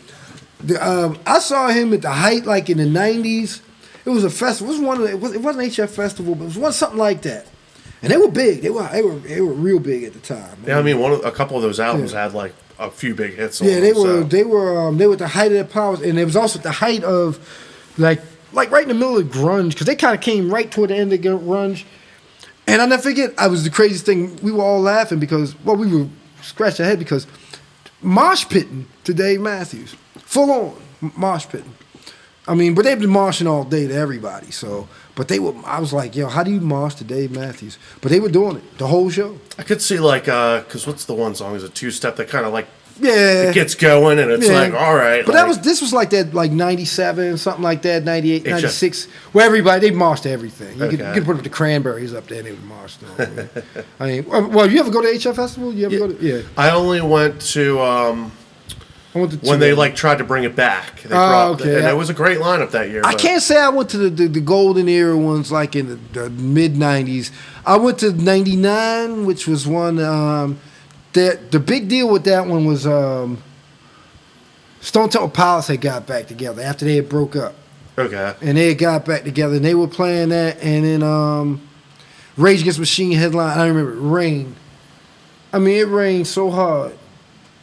I saw him at the height, like in the '90s. It was a festival. It wasn't HF Festival, but it was something like that. And they were big. They were real big at the time. Yeah, I mean, a couple of those albums had like a few big hits. Yeah, they were at the height of their powers, and it was also at the height of like right in the middle of grunge, because they kind of came right toward the end of grunge. And I never forget, I was the craziest thing. We were all laughing because we were scratching our head because mosh pitting to Dave Matthews, full on mosh pitting. I mean, but they've been moshing all day to everybody. So, but I was like, yo, how do you mosh to Dave Matthews? But they were doing it the whole show. I could see like, because what's the one song? Is a 2-step that kind of like, it gets going and it's like, all right. But this was like that, like 97, something like that, 98, 96, where everybody, they moshed to everything. You could put up the Cranberries up there and they would mosh to them. I mean, well, you ever go to HF Festival? You ever go to? Yeah. I only went to, when they like tried to bring it back. And it was a great lineup that year. I can't say I went to the golden era ones like in the mid 90s. I went to 99, which was one. The big deal with that one was Stone Temple Pilots had got back together after they had broke up. Okay. And they had got back together and they were playing that, and then Rage Against the Machine headline. I remember it rained. I mean, it rained so hard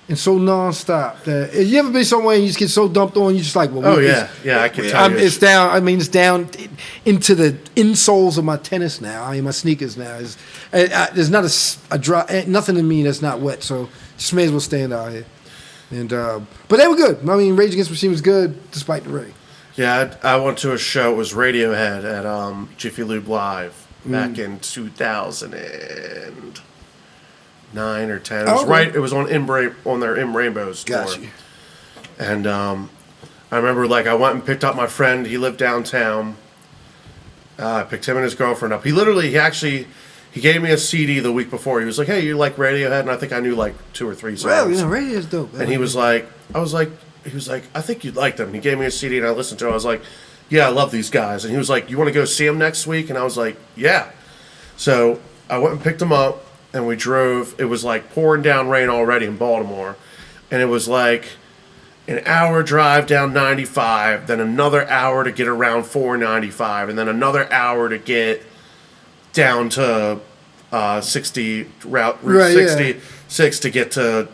and so nonstop that you ever been somewhere and you just get so dumped on, you just like, well, I can tell you. It's down. I mean, it's down into the insoles of my tennis now. I mean, my sneakers now. There's not a dry, nothing in me that's not wet, so just may as well stand out here. And but they were good. I mean, Rage Against the Machine was good despite the rain. Yeah, I went to a show. It was Radiohead at Jiffy Lube Live back in 2009 or 10. It was It was on their In Rainbows tour. Gotcha. And I remember, like, I went and picked up my friend. He lived downtown. I picked him and his girlfriend up. He gave me a CD the week before. He was like, "Hey, you like Radiohead?" And I think I knew like 2 or 3 songs. Well, Radiohead's dope. And he was like, "I think you'd like them." And he gave me a CD and I listened to it. I was like, "Yeah, I love these guys." And he was like, "You want to go see them next week?" And I was like, "Yeah." So I went and picked them up. And we drove. It was like pouring down rain already in Baltimore. And it was like an hour drive down 95, then another hour to get around 495, and then another hour to get down to 60, Route 66 to get to,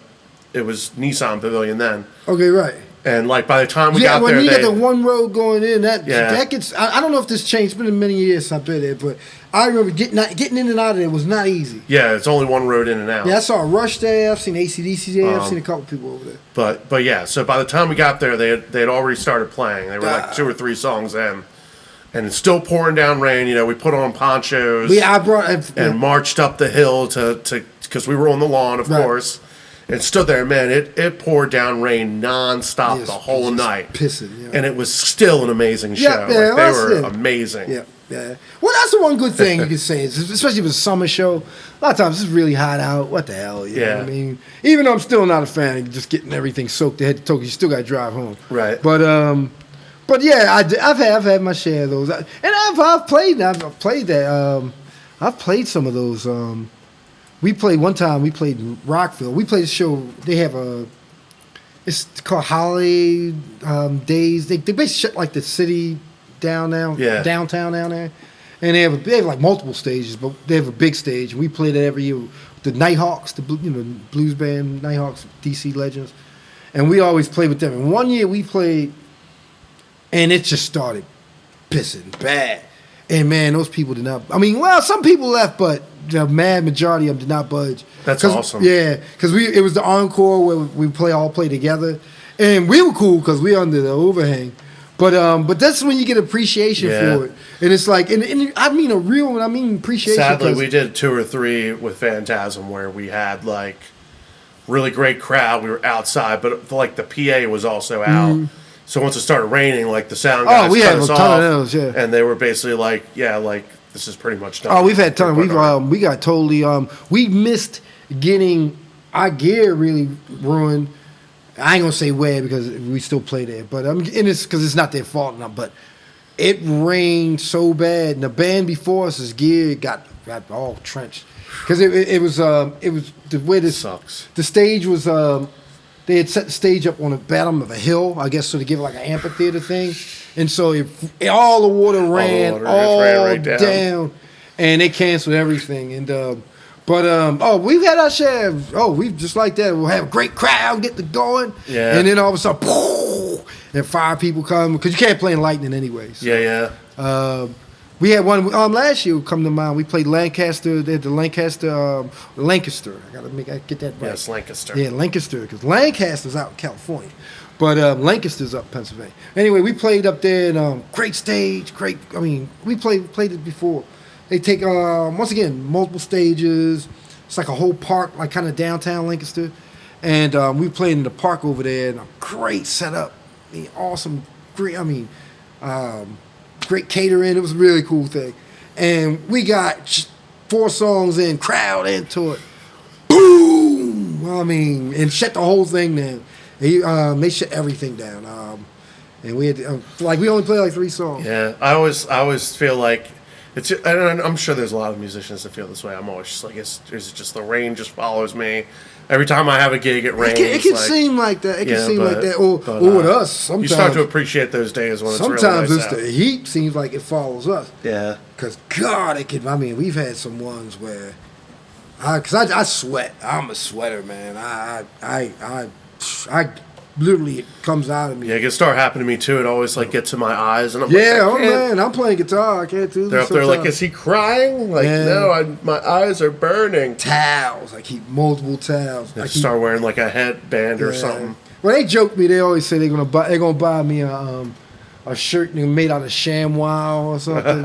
it was Nissan Pavilion then. Okay, right. And like by the time we got there, when you get the one road going in, that gets. I don't know if this changed. It's been many years since I've been there, but I remember getting in and out of there was not easy. Yeah, it's only one road in and out. Yeah, I saw Rush there. I've seen AC/DC there. I've seen a couple people over there. But yeah, so by the time we got there, they had already started playing. They were like 2 or 3 songs in, and it's still pouring down rain. You know, we put on ponchos. I brought and marched up the hill to because we were on the lawn, of course. and stood there. Man, it poured down rain nonstop the whole night, pissing, and it was still an amazing show. Yeah, like, they were amazing. Yeah. Yeah. Well, that's the one good thing you can say, especially if it's a summer show. A lot of times it's really hot out. What the hell? You know what I mean? Even though I'm still not a fan of just getting everything soaked head to toe, you still got to drive home. Right. But yeah, I've had my share of those, and I've played that. I've played some of those. We played one time. We played in Rockville. We played a show. They have it's called Holiday Days. They basically shut like the city downtown down there, and they have like multiple stages, but they have a big stage. We play that every year. The Nighthawks, the blues band Nighthawks, DC Legends, and we always play with them. And one year we played, and it just started pissing bad. And man, those people did not. I mean, well, some people left, but the mad majority of them did not budge. That's awesome. Yeah, because it was the encore where we all play together, and we were cool because we under the overhang. But that's when you get appreciation for it, and it's like, and I mean appreciation. Sadly, we did 2 or 3 with Phantasm where we had like really great crowd. We were outside, but like the PA was also out. Mm-hmm. So once it started raining, like the sound guys we cut had us a off, ton of those, and they were basically like, this is pretty much done. Oh, we've had ton. We got totally we missed getting our gear really ruined. I ain't gonna say where because we still play there, but and it's because it's not their fault now. But it rained so bad, and the band before us's gear got all trenched because it was the way this sucks. The stage was they had set the stage up on the bottom of a hill, I guess, so to give it like an amphitheater thing, and so all the water ran right down, and they canceled everything. And we've had our share. We've just like that. We'll have a great crowd, get the going, and then all of a sudden, poof, and 5 people come because you can't play in lightning anyway. So. We had one last year come to mind. We played Lancaster. They had the Lancaster. I gotta get that right. Yes, Lancaster. Yeah, Lancaster, because Lancaster's out in California, but Lancaster's up in Pennsylvania. Anyway, we played up there, and great stage, great. I mean, we played it before. They take once again multiple stages. It's like a whole park, like kind of downtown Lancaster, and we played in the park over there, and a great setup. I mean, awesome, great. I mean. Great catering. It was a really cool thing. And we got 4 songs in, crowd into it. Boom! I mean, and shut the whole thing down. They shut everything down. And we had to, we only played like 3 songs. Yeah, I always feel like it's. And I'm sure there's a lot of musicians that feel this way. I'm always just like, is it just the rain just follows me? Every time I have a gig, it rains. It can seem like that. It can seem like that. Or with us, sometimes. You start to appreciate those days when it's really nice out. Sometimes the heat seems like it follows us. Yeah. Because, God, it can. I mean, we've had some ones where. Because I sweat. I'm a sweater, man. I literally, it comes out of me. Yeah, it can start happening to me, too. It always, gets in my eyes. And I'm man, I'm playing guitar. I can't do this. They're up there like, is he crying? Like, no, my eyes are burning. Towels. I keep multiple towels. I start wearing, like, a headband or something. Well, they joke me. They always say they're gonna buy me a shirt made out of ShamWow or something.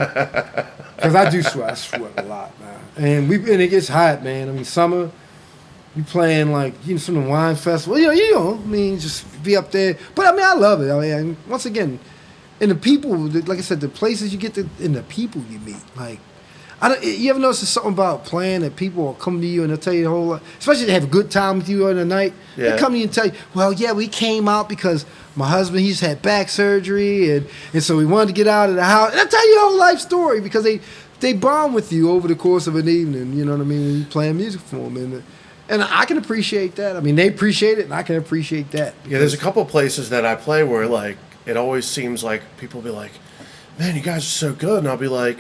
Because I do sweat. I sweat a lot, man. And it gets hot, man. I mean, summer. You playing some of the wine festival, just be up there. But I mean, I love it. I mean, once again, and the people, like I said, the places you get to, and the people you meet. Like, you ever notice there's something about playing that people will come to you and they'll tell you the whole lot, especially if they have a good time with you on the night. Yeah. They come to you and tell you, well, yeah, we came out because my husband, he just had back surgery, and so we wanted to get out of the house. And they'll tell you the whole life story because they bond with you over the course of an evening. You know what I mean? You playing music for them, and I can appreciate that. I mean, they appreciate it, and I can appreciate that. Yeah, there's a couple places that I play where, it always seems like people will be like, man, you guys are so good. And I'll be like,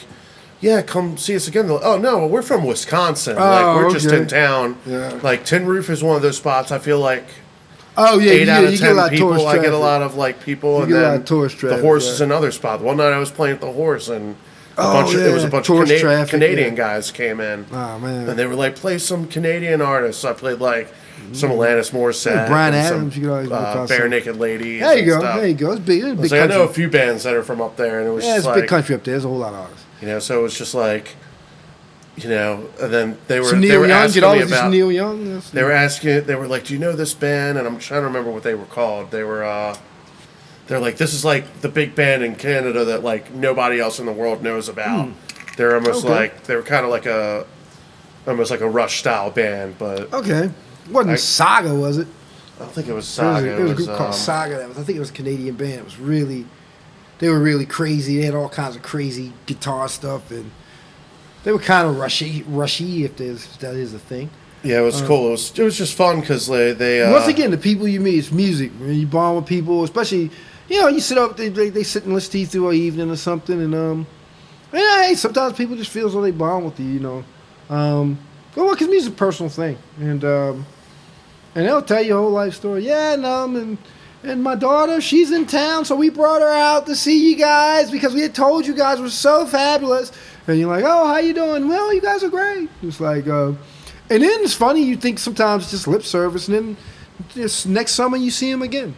yeah, come see us again. They're like, oh, no, we're from Wisconsin. We're just in town. Yeah. Tin Roof is one of those spots I feel like 8 out of 10 people. I get a lot of, people. You get a lot of tourist traffic. The Horse is another spot. One night I was playing at the Horse, and it was a bunch of Canadian guys came in. Oh, man. And they were like, play some Canadian artists. So I played some Alanis Morissette. Brian Adams. You could always Bare Naked Ladies. There you go. Stuff. There you go. It's big. It's big country. I know a few bands that are from up there. And it was it's big country up there. There's a whole lot of artists. So it was just you know, and then they were asking me about Neil Young. They were like, do you know this band? And I'm trying to remember what they were called. They're like, this is like the big band in Canada that like nobody else in the world knows about. They're almost they were kind of like almost like a Rush style band, but it wasn't Saga, was it? I don't think it was Saga. There was a group called Saga. I think it was a Canadian band. It was they were really crazy. They had all kinds of crazy guitar stuff, and they were kind of rushy if that is a thing. Yeah, it was cool. It was just fun because they once again, the people you meet, it's music. When you bond with people, especially, you know, you sit up, they sit and listen to you through an evening or something, and hey, sometimes people just feel as though they bond with you, you know. Well, because music's a personal thing, and they'll tell you a whole life story. Yeah, and my daughter, she's in town, so we brought her out to see you guys because we had told you guys were so fabulous. And you're like, oh, how you doing? Well, you guys are great. It's like, and then it's funny, you think sometimes it's just lip service, and then just next summer you see him again.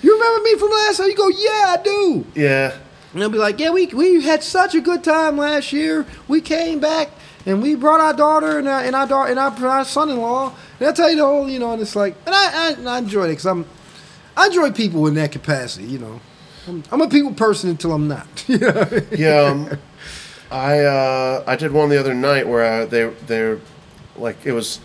You remember me from last time? You go, yeah, I do. Yeah. And they'll be like, yeah, we had such a good time last year. We came back, and we brought our daughter and our son-in-law. And they'll tell you the whole, you know, and it's like, and I enjoy it because I enjoy people in that capacity, you know. I'm a people person until I'm not. Yeah. I did one the other night where they're like it was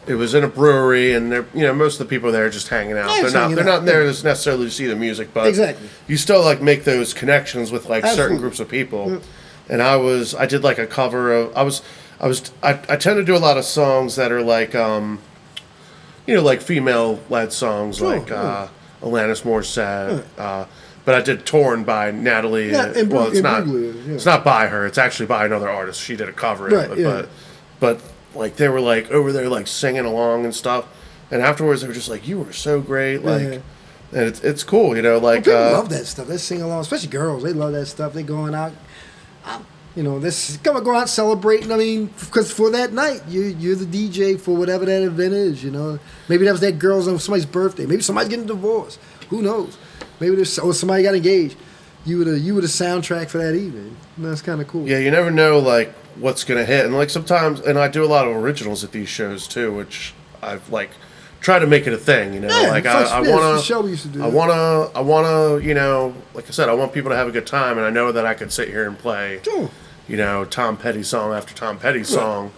in a brewery, and they're, you know, most of the people there are just hanging out. They're not there to necessarily see the music, but exactly. You still like make those connections with like certain groups of people. And I did like a cover of I tend to do a lot of songs that are like you know, like female led songs like Alanis Morissette. But I did "Torn" by Natalie. Yeah, it's not by her. It's actually by another artist. She did a cover of it. But like they were like over there like singing along and stuff. And afterwards they were just like, "You were so great!" Like, and it's cool, you know. Like people love that stuff. They sing along, especially girls. They love that stuff. They going out. You know, this go out celebrating. I mean, because for that night, you're the DJ for whatever that event is. You know, maybe that was that girl's on somebody's birthday. Maybe somebody's getting divorced. Who knows? Maybe somebody got engaged. You were the soundtrack for that evening. And that's kind of cool. Yeah, you never know like what's gonna hit, and like sometimes, and I do a lot of originals at these shows too, which I've like tried to make it a thing. You know, like I wanna, you know, like I said, I want people to have a good time, and I know that I could sit here and play, you know, Tom Petty song after Tom Petty song,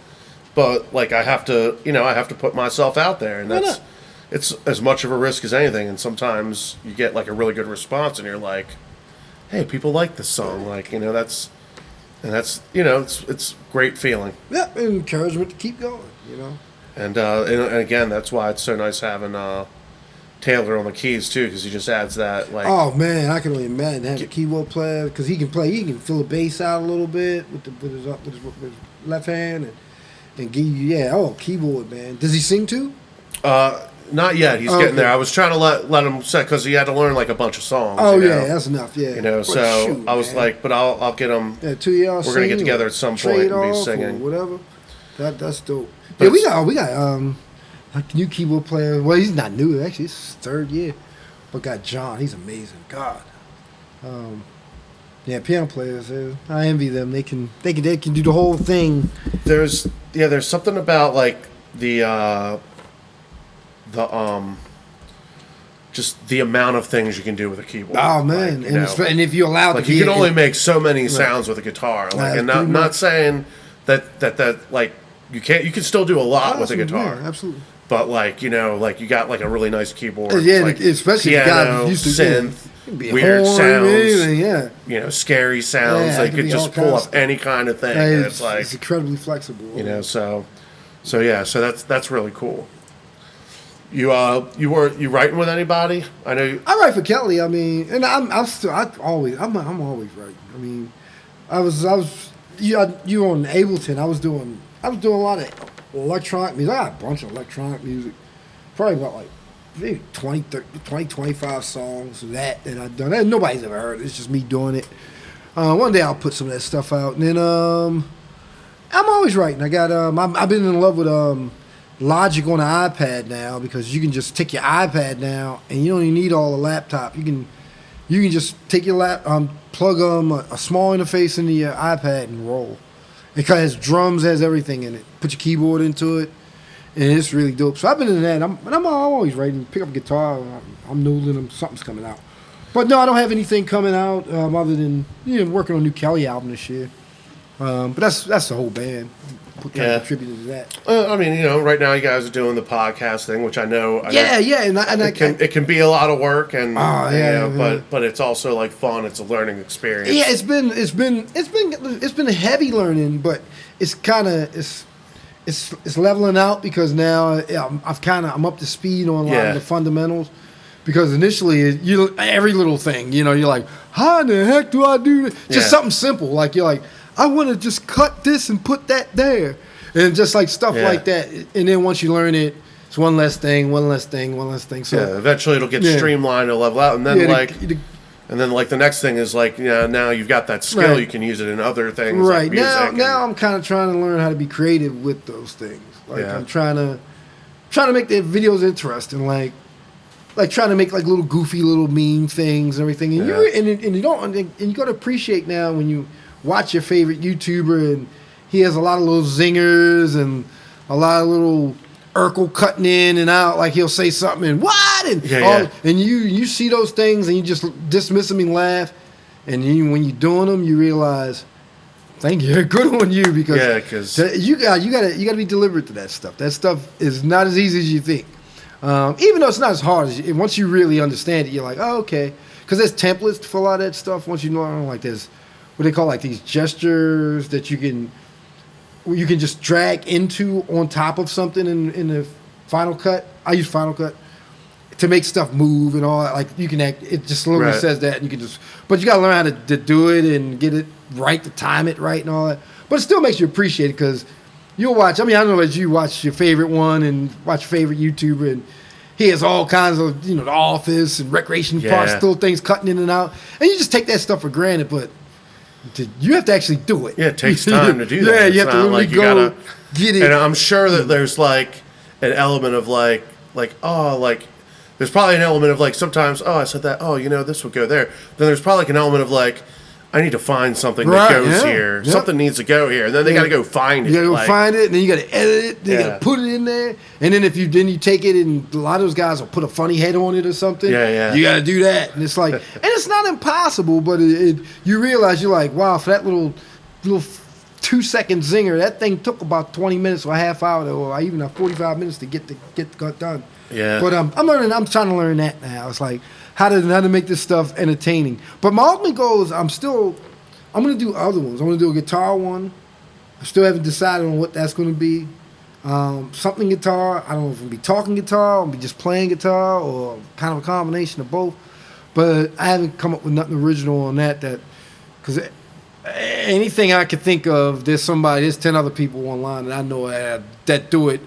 but like I have to put myself out there, and that's. It's as much of a risk as anything, and sometimes you get like a really good response, and you're like, "Hey, people like this song." Like, you know, that's you know, it's great feeling. Yeah, and encouragement to keep going. You know, and again, that's why it's so nice having Taylor on the keys too, because he just adds that like. Oh man, I can only imagine having a keyboard player because he can fill the bass out a little bit with his left hand and give you keyboard, man. Does he sing too? Not yet. He's getting there. I was trying to let him set because he had to learn like a bunch of songs. Oh, you know? That's enough. Yeah. You know, I was like, but I'll get him. Yeah, 2 years. We're gonna get together at some point and be singing. Whatever. That's dope. But yeah, we got a new keyboard player. Well, he's not new actually. It's his third year. But got John. He's amazing. God. Yeah, piano players. I envy them. They can do the whole thing. There's something about like just the amount of things you can do with a keyboard. Oh man, like, and if you're allowed like to, you can only make so many sounds with a guitar. Like, and not saying that like you can still do a lot with a guitar. Yeah, absolutely. But like, you know, like you got like a really nice keyboard. Yeah, like especially piano, synth, weird sounds. You know, scary sounds. Like you could just pull up any kind of thing. And it's like it's incredibly flexible. You know, so that's really cool. You writing with anybody? I know I write for Kelly. I mean, and I'm always writing. I mean, you on Ableton. I was doing a lot of electronic music. I got a bunch of electronic music. Probably about like maybe 25 songs of that I've done. And nobody's ever heard it. It's just me doing it. One day I'll put some of that stuff out. And then I'm always writing. I got I've been in love with Logic on the iPad now because you can just take your iPad now and you don't even need all the laptop. You can just take your plug a small interface into your iPad and roll. It kind of has drums, has everything in it. Put your keyboard into it, and it's really dope. So I've been into that. I'm always writing. Pick up a guitar. I'm noodling. Something's coming out. But no, I don't have anything coming out other than working on a new Kelly album this year. But that's the whole band. Contributed to that. I mean, right now you guys are doing the podcast thing, which I know. It can be a lot of work, and but it's also like fun. It's a learning experience. Yeah, it's been a heavy learning, but it's kind of it's leveling out because now I'm up to speed on a lot of the fundamentals. Because initially, every little thing, you're like, how in the heck do I do this? Just something simple, like you're like, I want to just cut this and put that there. And just like stuff like that. And then once you learn it, it's one less thing. So eventually it'll get streamlined, it'll level out. And then the next thing is like, now you've got that skill, you can use it in other things. Right. Like now I'm kind of trying to learn how to be creative with those things. Like I'm trying to make the videos interesting, like trying to make like little goofy little meme things and everything. And you got to appreciate now when you watch your favorite YouTuber and he has a lot of little zingers and a lot of little Urkel cutting in and out. Like he'll say something and what? And you see those things and you just dismiss them and laugh. And when you're doing them, you realize, thank you, good on you, because you got to be deliberate to that stuff. That stuff is not as easy as you think. Even though it's not as hard as once you really understand it, you're like, oh, okay. Because there's templates for a lot of that stuff. Once you learn, like there's what they call like these gestures that you can just drag into on top of something in the Final Cut. I use Final Cut to make stuff move and all that. Like you can it just literally says that, and you can just. But you got to learn how to do it and get it right, to time it right, and all that. But it still makes you appreciate it because. You'll watch. I mean, I don't know as you watch your favorite one and watch your favorite YouTuber, and he has all kinds of, The Office and Recreation Parks, little things cutting in and out, and you just take that stuff for granted. But you have to actually do it. Yeah, it takes time to do that. Yeah, you have to literally go get it. And I'm sure that there's like an element of like there's probably an element of like sometimes I said that this would go there. Then there's probably like an element of like. I need to find something that goes here. Yep. Something needs to go here, and then they got to go find it. You got to go find it, and then you got to edit it. Then you got to put it in there, and then if you take it, and a lot of those guys will put a funny head on it or something. You got to do that, and it's like, and it's not impossible, but you realize you're like, wow, for that little 2-second zinger, that thing took about 20 minutes or a half hour, or even 45 minutes to get done. Yeah. But I'm trying to learn that now. It's like. How to make this stuff entertaining. But my ultimate goal is I'm going to do other ones. I'm going to do a guitar one. I still haven't decided on what that's going to be. Something guitar. I don't know if it'll be talking guitar, or it'll be just playing guitar, or kind of a combination of both. But I haven't come up with nothing original on that because anything I could think of, there's 10 other people online that I know that do it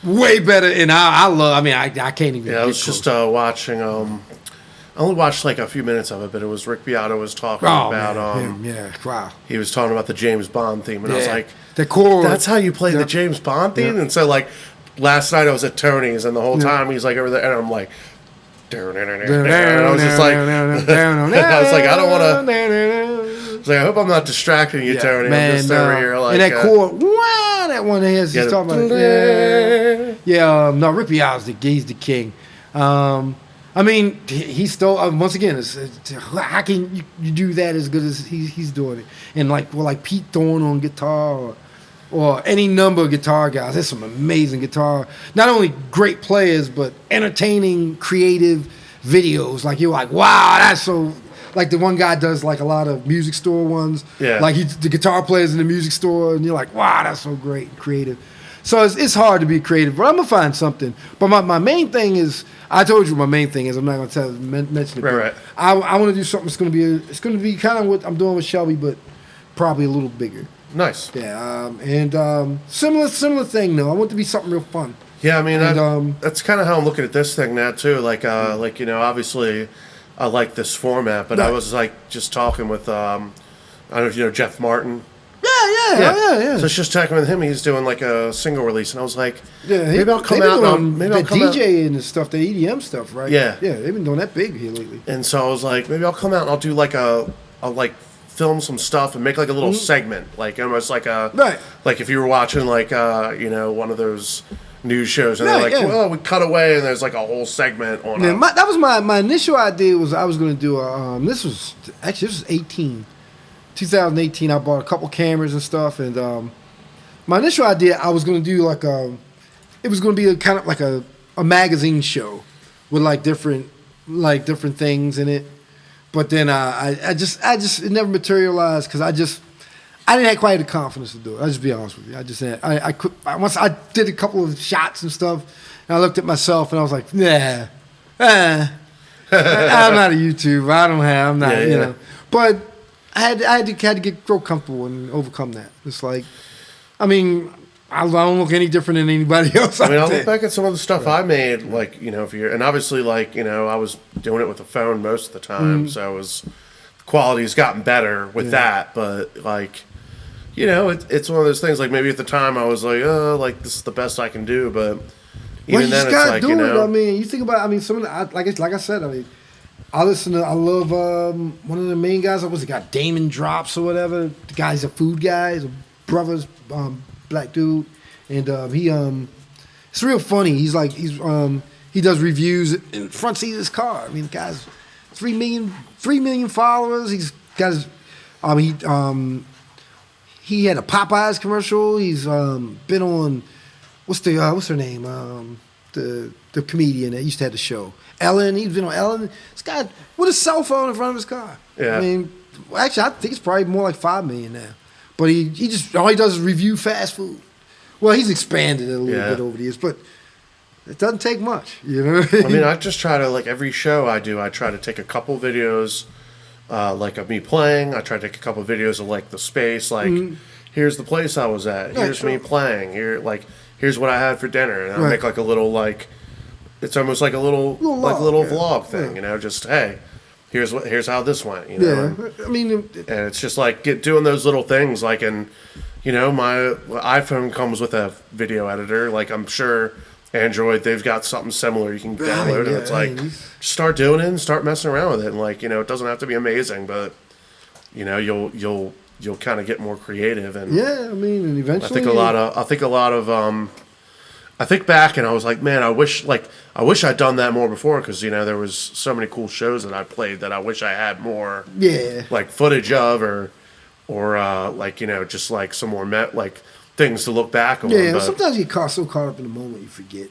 way better, and I can't even. Yeah, I was just watching. I only watched like a few minutes of it, but it was Rick Beato was talking about. Wow. He was talking about the James Bond theme, and I was like, the core. That's how you play the James Bond theme, and so like last night I was at Tony's, and the whole time he's like over there, and I'm like. And I was just like, I was like, I don't want to. I was like, I hope I'm not distracting you, Tony. Man, I'm just over here like. And that chord, that one is. He's talking about. No, Rick Beato's he's the king. I mean, he still once again. How can you do that as good as he's doing it? And like Pete Thorne on guitar, or any number of guitar guys. There's some amazing guitar. Not only great players, but entertaining, creative videos. Like you're like, wow, that's so. Like the one guy does like a lot of music store ones. Yeah. Like the guitar players in the music store, and you're like, wow, that's so great and creative. So it's hard to be creative, but I'm gonna find something. But my main thing is, I told you my main thing is, I'm not gonna mention it. Right. I want to do something that's gonna be kind of what I'm doing with Shelby, but probably a little bigger. Nice. Yeah. And similar thing though. I want it to be something real fun. Yeah, I mean, that's kind of how I'm looking at this thing now too. Like obviously, I like this format, but I was like just talking with I don't know if you know Jeff Martin. Yeah. So it's just talking with him. He's doing like a single release, and I was like, maybe I'll come out. Maybe I'll come DJ and the stuff, the EDM stuff, right? Yeah. They've been doing that big here lately. And so I was like, maybe I'll come out and I'll do like a film some stuff and make like a little segment, like almost like a like if you were watching like one of those news shows and they're like, well, we cut away and there's like a whole segment on. Yeah, that was my initial idea. Was I was going to do a this was 2018. I bought a couple cameras and stuff, and my initial idea I was going to do like it was going to be a kind of like a magazine show with like different things in it. But then I just it never materialized because I didn't have quite the confidence to do it. I'll just be honest with you. I just had, once I did a couple of shots and stuff, and I looked at myself and I was like, nah, I'm not a YouTuber. I'm not, you know. But I had to grow comfortable and overcome that. It's like, I mean, I don't look any different than anybody else. I mean, I look back at some of the stuff I made, like, if you're, and obviously, like, I was doing it with a phone most of the time, so the quality's gotten better with that, but, like, it's one of those things, like, maybe at the time I was like, oh, like, this is the best I can do, but even then it's like, I mean, you think about, I mean, some of the, like I said, I mean, I love one of the main guys, what was it, got Damon Drops or whatever, the guy's a food guy, he's a brother's, black dude, and it's real funny. He does reviews in front seat of his car. I mean, the guy's 3 million followers. He's got his he had a Popeyes commercial. He's been on what's her name? The comedian that used to have the show, Ellen. He's been on Ellen. This guy with a cell phone in front of his car. Yeah. I mean, actually, I think it's probably more like 5 million now. But he just all he does is review fast food. Well, he's expanded it a little bit over the years, but it doesn't take much, I mean, I just try to, like, every show I do, I try to take a couple videos, like, of me playing. I try to take a couple videos of, like, the space, like, here's the place I was at. Here's me playing. Here's what I had for dinner. And I make, like, a little, like, it's almost like a little vlog thing, just, hey. Here's how this went, Yeah, I mean, and it's just like doing those little things, like, and my iPhone comes with a video editor. Like, I'm sure Android, they've got something similar you can download, and it's like just start doing it and start messing around with it, and like it doesn't have to be amazing, but you'll kind of get more creative, and I mean, and eventually I think back and I was like, man, I wish I'd done that more before, because there was so many cool shows that I played that I wish I had more like footage of, or like just like some more like things to look back on. Yeah, but sometimes you get so caught up in the moment you forget.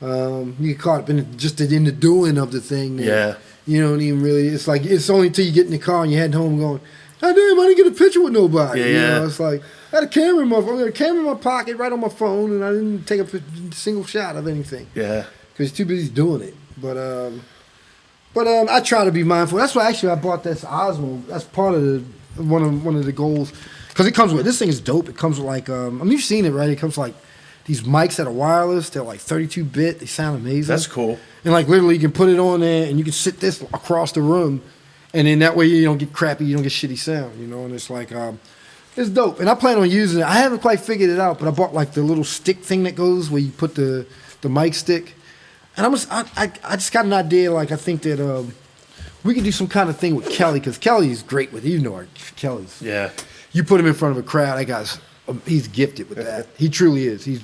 You get caught up in the doing of the thing. You don't even really. It's like it's only until you get in the car and you're heading home going, oh, damn, I didn't get a picture with nobody. It's like I had a camera in my pocket, right on my phone, and I didn't take a single shot of anything. Yeah, because too busy doing it. But I try to be mindful. That's why actually I bought this Osmo. That's part of one of the goals, because it comes with, this thing is dope. It comes with like you've seen it, right? It comes with like these mics that are wireless. They're like 32-bit. They sound amazing. That's cool. And like literally, you can put it on there, and you can sit this across the room, and then that way you don't get crappy, you don't get shitty sound, And it's like it's dope. And I plan on using it. I haven't quite figured it out, but I bought like the little stick thing that goes where you put the mic stick. And I just got an idea. Like, I think that we could do some kind of thing with Kelly, because Kelly's great with it. Kelly's. Yeah. You put him in front of a crowd, that guy's he's gifted with that. He truly is. He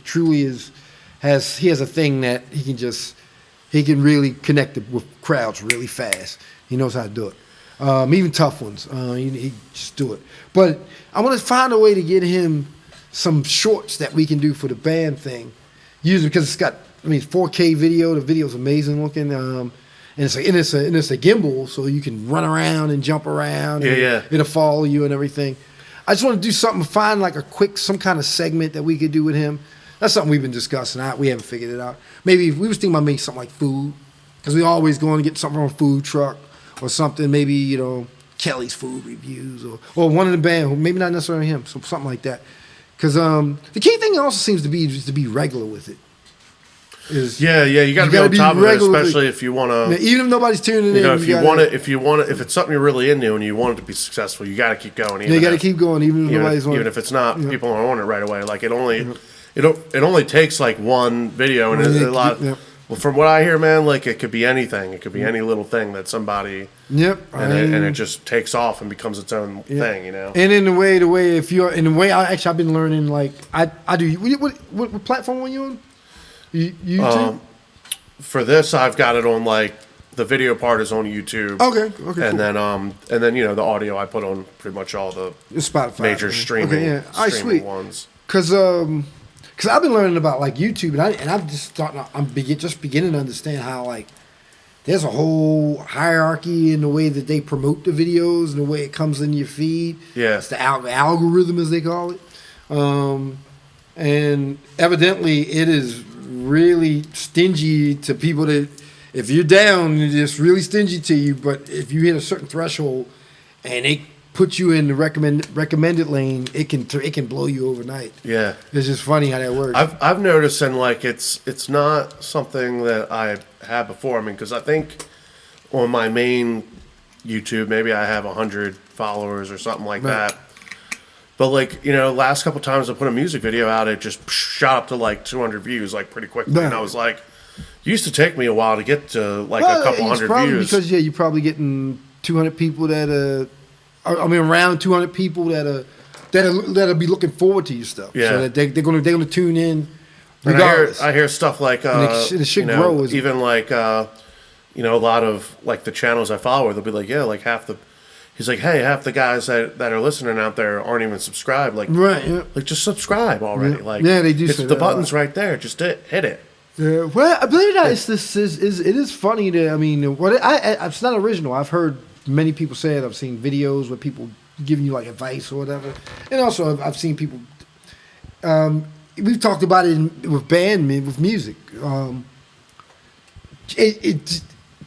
has a thing that he can really connect with crowds really fast. He knows how to do it. Even tough ones, he just do it. But I want to find a way to get him some shorts that we can do for the band thing. Usually because it's got, 4K video. The video's amazing looking. And it's a gimbal, so you can run around and jump around. And it'll follow you and everything. I just want to do something, find like some kind of segment that we could do with him. That's something we've been discussing. We haven't figured it out. Maybe we was thinking about making something like food, because we always going to get something from a food truck or something. Maybe Kelly's food reviews or one of the band, maybe not necessarily him, so something like that. Because the key thing also seems to be just to be regular with it. You got to be on top of it, especially if you want to. Even if nobody's tuning in, if it's something you're really into and you want it to be successful, you got to keep going. You got to keep going, even if nobody's on it. Even if it's not, people aren't on it right away. Like it only takes like one video, and a Well, from what I hear, man, like it could be anything. It could be any little thing that somebody. Yep. And it just takes off and becomes its own thing, you know. And in the way if you're in the way, I've been learning. Like I do. What platform are you on? YouTube. For this, I've got it on like the video part is on YouTube. Okay. And then you know the audio I put on pretty much all the Spotify major streaming sweet ones. Because I've been learning about like YouTube, and I'm just starting. I'm just beginning to understand how like there's a whole hierarchy in the way that they promote the videos and the way it comes in your feed. Yeah, it's the algorithm as they call it, and evidently it is really stingy to people that if you're down, it's just really stingy to you. But if you hit a certain threshold and it put you in the recommended lane, it can blow you overnight. Yeah, it's just funny how that works. I've noticed, and like it's not something that I had before. I mean, because I think on my main YouTube, maybe I have 100 followers or something like that. But like, you know, last couple times I put a music video out, it just shot up to like 200 views like pretty quickly, and I was like, it used to take me a while to get to like a couple hundred views. Because you're probably getting 200 people around 200 people that'll be looking forward to your stuff. Yeah. So that they're gonna tune in. And I hear stuff like it should grow. Even like you know, a lot of like the channels I follow, they'll be like, yeah, like half the guys that are listening out there aren't even subscribed. Like, right, yeah. Like just subscribe already. Yeah. Like, they do. The button's right there. Just hit it. Yeah. Well, I believe that it is funny to. I mean, it's not original. I've heard many people say it. I've seen videos where people giving you like advice or whatever, and also I've seen people. We've talked about it with music.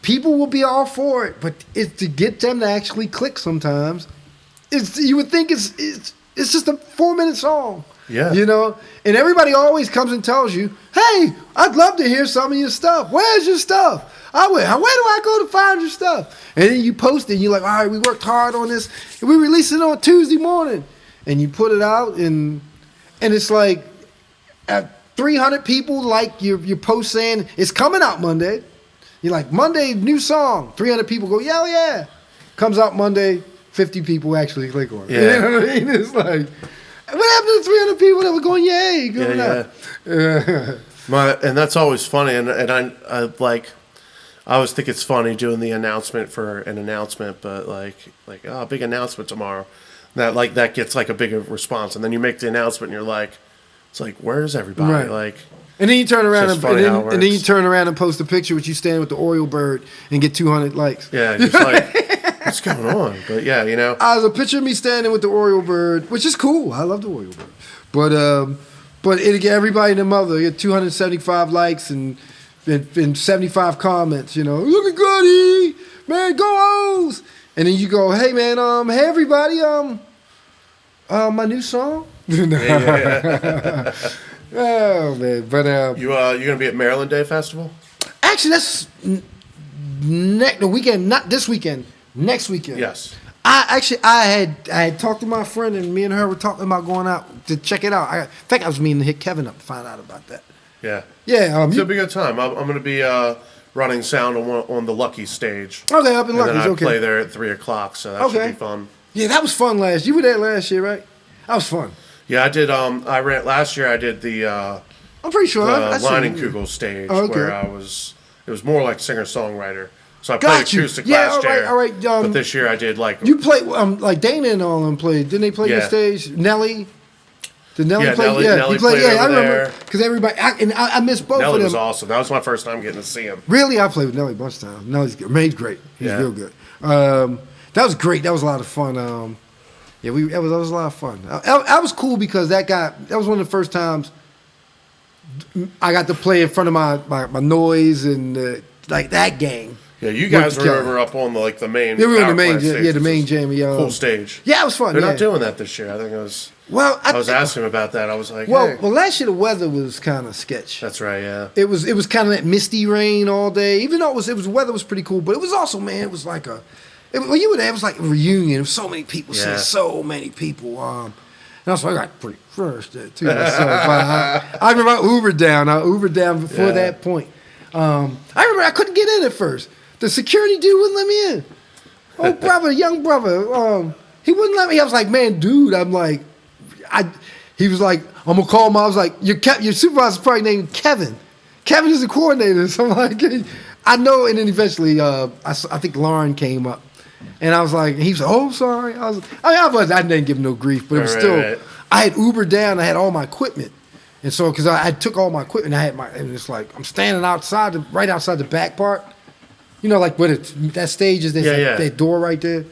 People will be all for it, but it's to get them to actually click. Sometimes, you would think it's just a 4-minute song. Yeah, you know, and everybody always comes and tells you, "Hey, I'd love to hear some of your stuff. Where's your stuff? Where do I go to find your stuff?" And then you post it, and you're like, "All right, we worked hard on this, and we released it on Tuesday morning," and you put it out, and it's like 300 people like your post saying it's coming out Monday. You're like, Monday, new song. 300 people go, yeah. Comes out Monday, 50 people actually click on it. Yeah. You know what I mean? It's like, what happened to the 300 people that were going, yay, going out? And that's always funny. And I always think it's funny doing the announcement for an announcement, but like big announcement tomorrow. That gets like a bigger response. And then you make the announcement and you're like, it's like, where's everybody? Right. Like, and then you turn around and post a picture with you standing with the Oriole bird and get 200 likes. Yeah, just like, what's going on? But yeah, you know. There's a picture of me standing with the Oriole bird, which is cool. I love the Oriole bird. But it get everybody and their mother. You get 275 likes and 75 comments, you know. Looking good, man, go O's. And then you go, hey man, hey everybody, my new song. Yeah. Oh man, but you gonna be at Maryland Day Festival? Actually, that's the weekend, not this weekend. Next weekend. Yes. I had talked to my friend, and me and her were talking about going out to check it out. In fact, I was meaning to hit Kevin up to find out about that. Yeah. Yeah. It's gonna be a good time. I'm gonna be running sound on the Lucky stage. Okay, up in Lucky's. And then I okay. play there at 3:00, so that should be fun. Yeah, that was fun last. You were there last year, right? That was fun. Yeah, I did. I ran last year. I did the. I'm pretty sure. The Leinenkugel stage where I was. It was more like singer-songwriter. So I played acoustic last year. All right. But this year I did like. You played like Dana and all them played. Didn't they play your stage? Nelly. Did Nelly play? Nelly played I remember because everybody. I missed both Nelly of them. was awesome. That was my first time getting to see him. Really, I played with Nelly a bunch of times. Nelly's great. He's real good. That was great. That was a lot of fun. Yeah, that was a lot of fun. I was cool because that was one of the first times I got to play in front of my noise and like that gang. Yeah, you guys were over up on the main. Yeah, we were on the main, stage, the main jam. Cool stage. Yeah, it was fun. They're not doing that this year. I think it was. Well, I was asking him about that. I was like, well, last year the weather was kind of sketch. That's right. Yeah. It was kind of that misty rain all day. Even though the weather was pretty cool, but it was also, man, it was like when you were there, it was like a reunion. There was so many people, so many people. And also I got pretty first there too. So, I remember I Ubered down. Before that point. I remember I couldn't get in at first. The security dude wouldn't let me in. Oh, brother, young brother. He wouldn't let me. I was like, man, dude. I'm like, he was like, I'm gonna call him. I was like, your supervisor's probably named Kevin. Kevin is the coordinator. So I'm like, I know. And then eventually, I think Lauren came up, and I was like, he was like, oh, sorry. I didn't give him no grief, but it was still. Right. I had Ubered down. I had all my equipment, and so because I took all my equipment, and it's like I'm standing outside, right outside the back part. You know, like where that stage is, there's that door right there.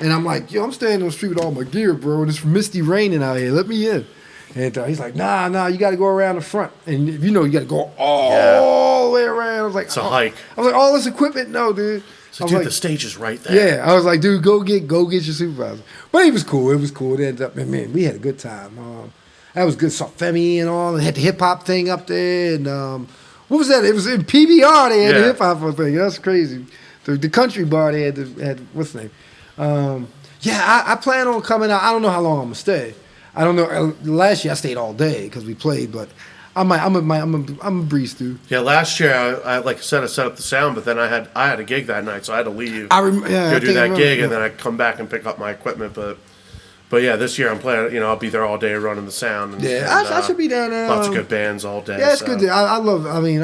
And I'm like, yo, I'm standing on the street with all my gear, bro, and it's misty raining out here. Let me in. And he's like, nah, you got to go around the front. And you got to go all the way around. I was like, it's a hike. I was like, all this equipment? No, dude. So, dude, the stage is right there. Yeah. I was like, dude, go get your supervisor. But he was cool. It was cool. It ended up, man, we had a good time. That was good. Saw Femi and all. And had the hip-hop thing up there. And what was that? It was in PBR. They had the hip-hop thing. That's crazy. The country bar, they had what's the name? I plan on coming out. I don't know how long I'm gonna stay. I don't know. Last year I stayed all day because we played, but I'm a breeze through. Yeah, last year I like I said, I set up the sound, but then I had a gig that night, so I had to leave. Go do that gig, and then I come back and pick up my equipment. But yeah, this year I'm planning. I'll be there all day running the sound. I should be down there. Lots of good bands all day. Yeah, it's good. I love. I mean,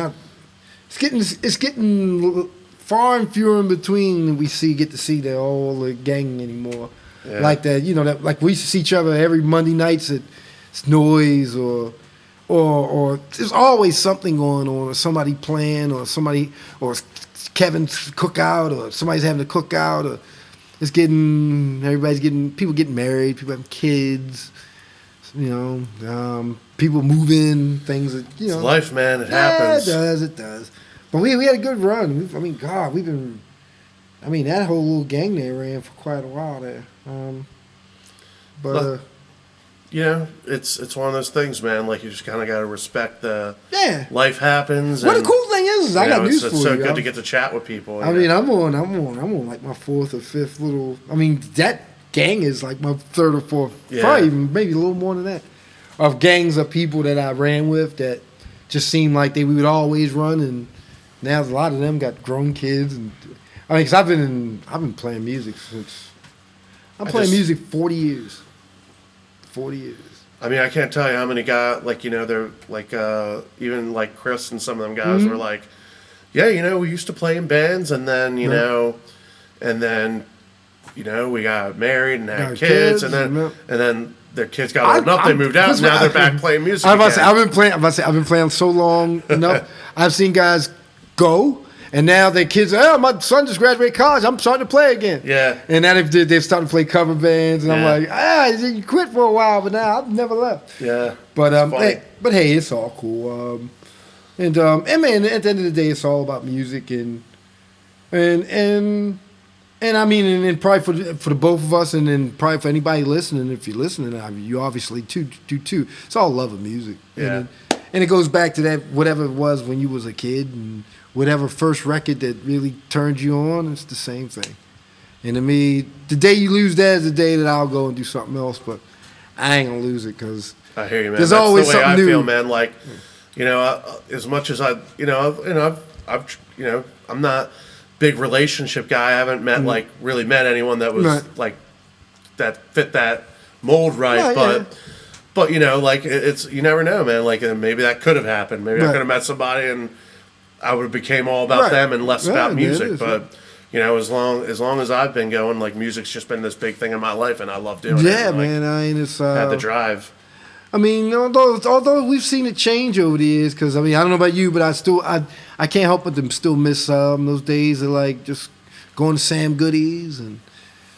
it's getting far and fewer in between. Get to see all the gang anymore. Yeah. Like that, that like we used to see each other every Monday nights at Noise or there's always something going on, or somebody playing, or Kevin's cookout, or somebody's having a cookout, or people getting married, people having kids, people moving, things that It's life, man. It happens. It does. But we had a good run. That whole little gang there ran for quite a while there. It's one of those things, man. Like, you just kind of got to respect the life happens. Well, the cool thing is I got news for you. It's so good to get to chat with people. I'm on like my fourth or fifth little. That gang is like my third or fourth, probably even maybe a little more than that, of gangs of people that I ran with that just seemed like we would always run, and now a lot of them got grown kids, and because I've been playing music since. I'm playing music 40 years. 40 years. I can't tell you how many guys, they're like, even like Chris and some of them guys were like, we used to play in bands, and then, we got married and had kids, and then their kids got old enough, they moved out, and now they're back playing music again. I've been playing so long enough. I've seen guys go. And now their kids my son just graduated college. I'm starting to play again. Yeah. And now they've started to play cover bands. And I'm like, you quit for a while, but now I've never left. Yeah. But hey, it's all cool. And man, at the end of the day, it's all about music and probably for the both of us, and then probably for anybody listening. If you're listening, you obviously do too. It's all love of music. Yeah. And it goes back to that whatever it was when you was a kid, and whatever first record that really turned you on, it's the same thing. And to me, the day you lose that is the day that I'll go and do something else. But I ain't gonna lose it because I hear you, man. There's That's always the way something I feel, new. man. Like, as much as I'm not big relationship guy. I haven't met really met anyone that was like that fit that mold right. But it's you never know, man. Like maybe that could have happened. Maybe I could have met somebody and I would have became all about them and less about music. But as long as I've been going, like music's just been this big thing in my life, and I love doing it. Yeah, man. It's had the drive. Although we've seen it change over the years, because I don't know about you, but I can't help but to still miss those days of like just going to Sam Goody's and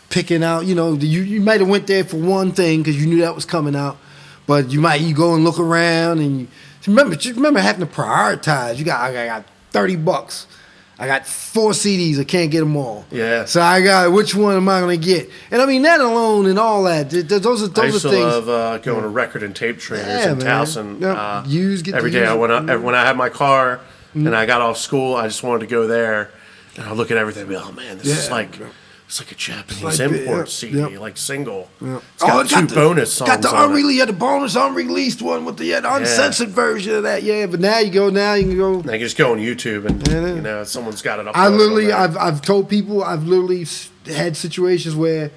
picking out. You might have went there for one thing because you knew that was coming out, but you go and look around and remember having to prioritize. I got $30. I got 4 CDs. I can't get them all. Yeah. So I got which one am I going to get? And that alone and all that. Those are things. I used to love going to record and tape traders in Towson. Every day when I had my car and I got off school, I just wanted to go there and I look at everything and be, oh man, this is like It's like a Japanese import CD, like single. Yeah. It's got two bonus songs. Got the unreleased, the bonus unreleased one with the uncensored version of that. Yeah, but now you can go. Now you can just go on YouTube and someone's got it up. I've told people I've literally had situations where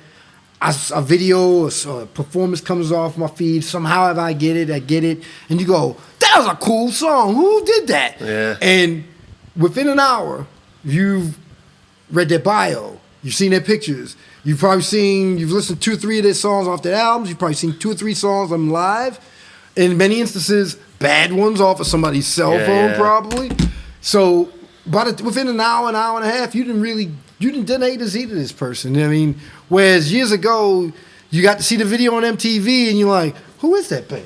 a video or a performance comes off my feed. Somehow if I get it, and you go, that was a cool song. Who did that? Yeah. And within an hour, you've read their bio. You've seen their pictures. You've listened to 2 or 3 of their songs off their albums. You've probably seen 2 or 3 songs of them live. In many instances, bad ones off of somebody's cell phone, probably. So, within an hour and a half, you didn't A to Z to this person. I mean, whereas years ago, you got to see the video on MTV and you're like, who is that band?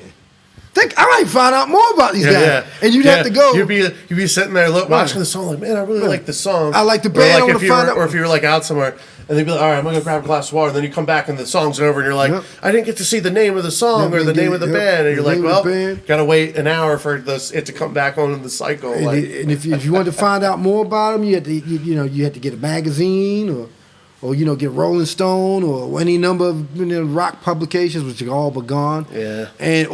I might find out more about these guys. Yeah. And you'd have to go. You'd be sitting there watching the song like, man, I really like the song. I like the band. Or if you were like out somewhere and they'd be like, all right, I'm going to grab a glass of water. And then you come back and the song's over and you're like, I didn't get to see the name of the song or the name of the band. And you're like, well, got to wait an hour for it to come back on in the cycle. And if you wanted to find out more about them, you had to get a magazine or get Rolling Stone or any number of rock publications, which are all but gone. Yeah. And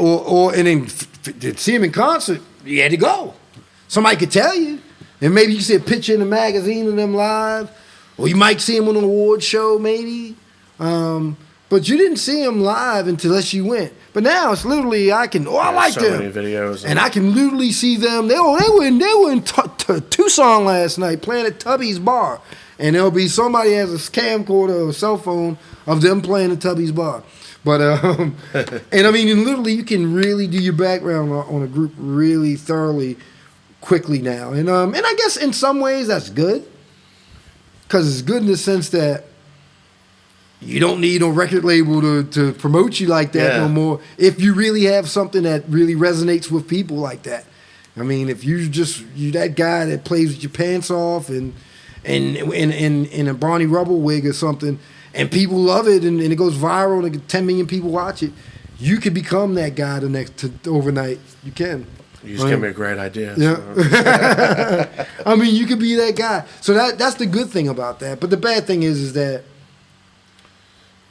then to see them in concert, you had to go. Somebody could tell you, and maybe you see a picture in the magazine of them live, or you might see them on an award show, maybe. But you didn't see them live unless you went. But now it's literally I like them. Many videos, and I can literally see them. They were in Tucson last night playing at Tubby's Bar. And there'll be somebody has a camcorder or a cell phone of them playing at Tubby's Bar. But, and I mean, literally you can really do your background on a group really thoroughly quickly now. And I guess in some ways that's good. Because it's good in the sense that you don't need a record label to promote you like that no more. If you really have something that really resonates with people like that. I mean, if you that guy that plays with your pants off and in a Barney Rubble wig or something, and people love it, and it goes viral, and 10 million people watch it, you could become that guy overnight. You can. You just gave me a great idea. Yeah. So. I mean, you could be that guy. So that's the good thing about that. But the bad thing is that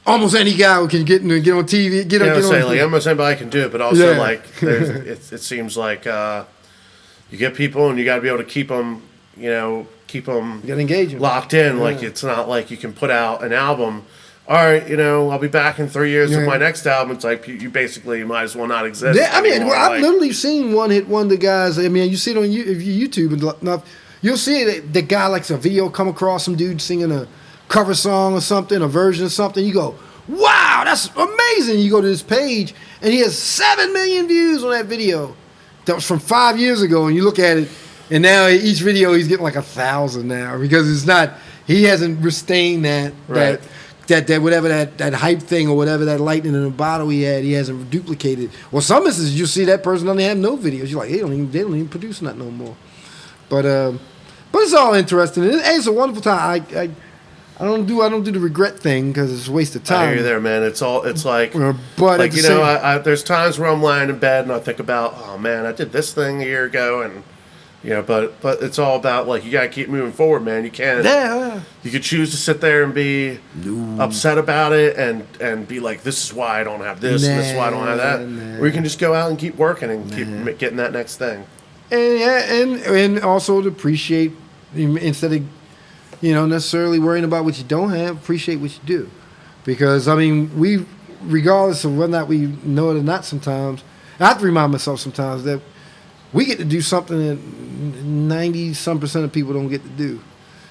almost any guy can get on TV. Almost anybody can do it, but also it seems like you get people, and you got to be able to keep them. You got to engage them. Locked in. Yeah. Like it's not like you can put out an album. All right, I'll be back in 3 years with my next album. It's like you basically might as well not exist. Yeah, I mean, I've literally seen one hit wonder guys. I mean, you see it on YouTube and you'll see it. The guy likes a video come across some dude singing a cover song or something, a version of something. You go, wow, that's amazing. You go to this page and he has 7 million views on that video. That was from 5 years ago, and you look at it. And now each video he's getting like 1,000 now because it's not. He hasn't sustained that whatever that hype thing or whatever that lightning in a bottle he had. He hasn't duplicated. Well, some instances you see that person doesn't have no videos. You're like, they don't even produce that no more. But it's all interesting. It's a wonderful time. I don't do the regret thing because it's a waste of time. I hear you there, man. It's like, there's times where I'm lying in bed and I think about, oh man, I did this thing a year ago and. But it's all about like you gotta keep moving forward, man. You can't. Yeah. You could choose to sit there and be upset about it and be like, this is why I don't have this, and this is why I don't have that. Or you can just go out and keep working and keep getting that next thing. And also to appreciate instead of necessarily worrying about what you don't have, appreciate what you do, because I mean regardless of whether or not we know it or not, sometimes I have to remind myself sometimes that. We get to do something that 90-some% of people don't get to do.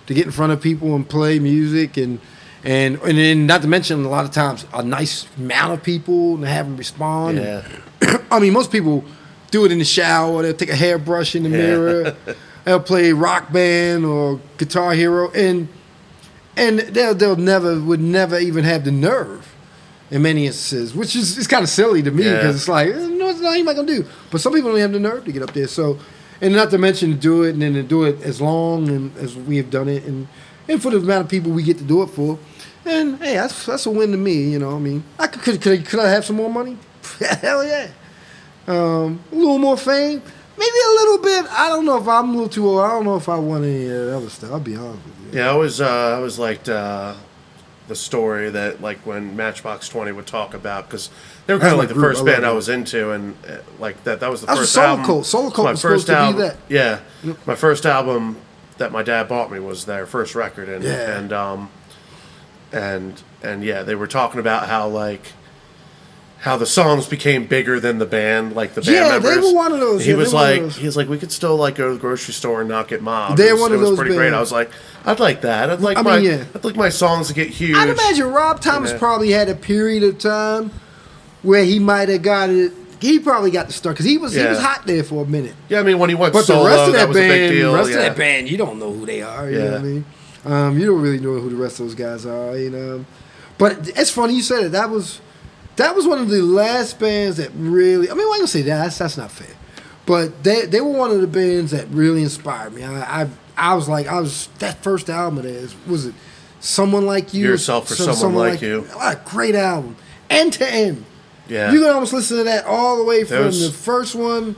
To get in front of people and play music and then not to mention a lot of times a nice amount of people and have them respond. Yeah. I mean, most people do it in the shower. They'll take a hairbrush in the mirror. They'll play Rock Band or Guitar Hero and they'll would never even have the nerve in many instances, which is it's kind of silly to me because it's like, it's not even going to do. But some people don't have the nerve to get up there. So, and not to mention do it and then to do it as long as we have done it and for the amount of people we get to do it for. And hey, that's a win to me. I mean, could I have some more money? Hell yeah. A little more fame, maybe a little bit. I don't know if I'm a little too old. I don't know if I want any of the other stuff. I'll be honest with you. Yeah, I was like. the story that like when Matchbox 20 would talk about, because they were kind of like the first band I was into, and like that was the first album. Soul Cult was supposed to be that. Yeah, my first album that my dad bought me was their first record, and yeah, they were talking about how the songs became bigger than the band, like the band members. Yeah, they were one of those. He was like, we could still like go to the grocery store and not get mobbed. They're one of those. It was pretty great. I was like, I'd like that. I'd like my songs to get huge. I'd imagine Rob Thomas probably had a period of time where he might have got it. He probably got the start because he was hot there for a minute. Yeah, I mean when he went solo, that was a big deal. The rest of that band, you don't know who they are. You know what I mean? You don't really know who the rest of those guys are. You know, but it's funny you said it. That was one of the last bands that really. I mean, why you say that? That's not fair. But they were one of the bands that really inspired me. I was that first album of theirs. Was it Someone Like You? Yourself for Someone Like You. What a great album, end to end. Yeah, you can almost listen to that all the way from the first one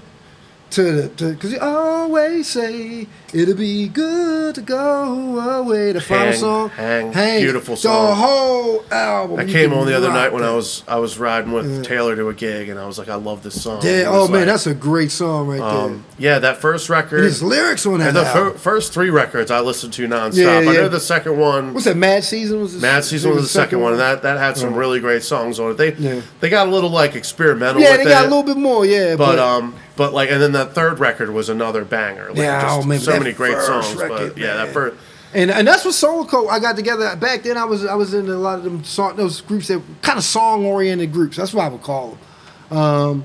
to because you always say it'll be good to go away. The final song, Hang, beautiful song. The whole album. I came on the other night when I was riding with Taylor to a gig, and I was like, I love this song. Yeah, oh man, that's a great song right there. Yeah, that first record. And his lyrics on that. And the first three records I listened to nonstop. Yeah. I know the second one. What's that? Mad Season was. Mad Season was the second one, and that had some really great songs on it. They got a little like experimental. Yeah, they got a little bit more. Yeah, but like, and then that third record was another banger. Like, so many great songs. Record, that first. And that's what Soul Cult I got together back then. I was in a lot of them those groups that kind of song oriented groups. That's what I would call them.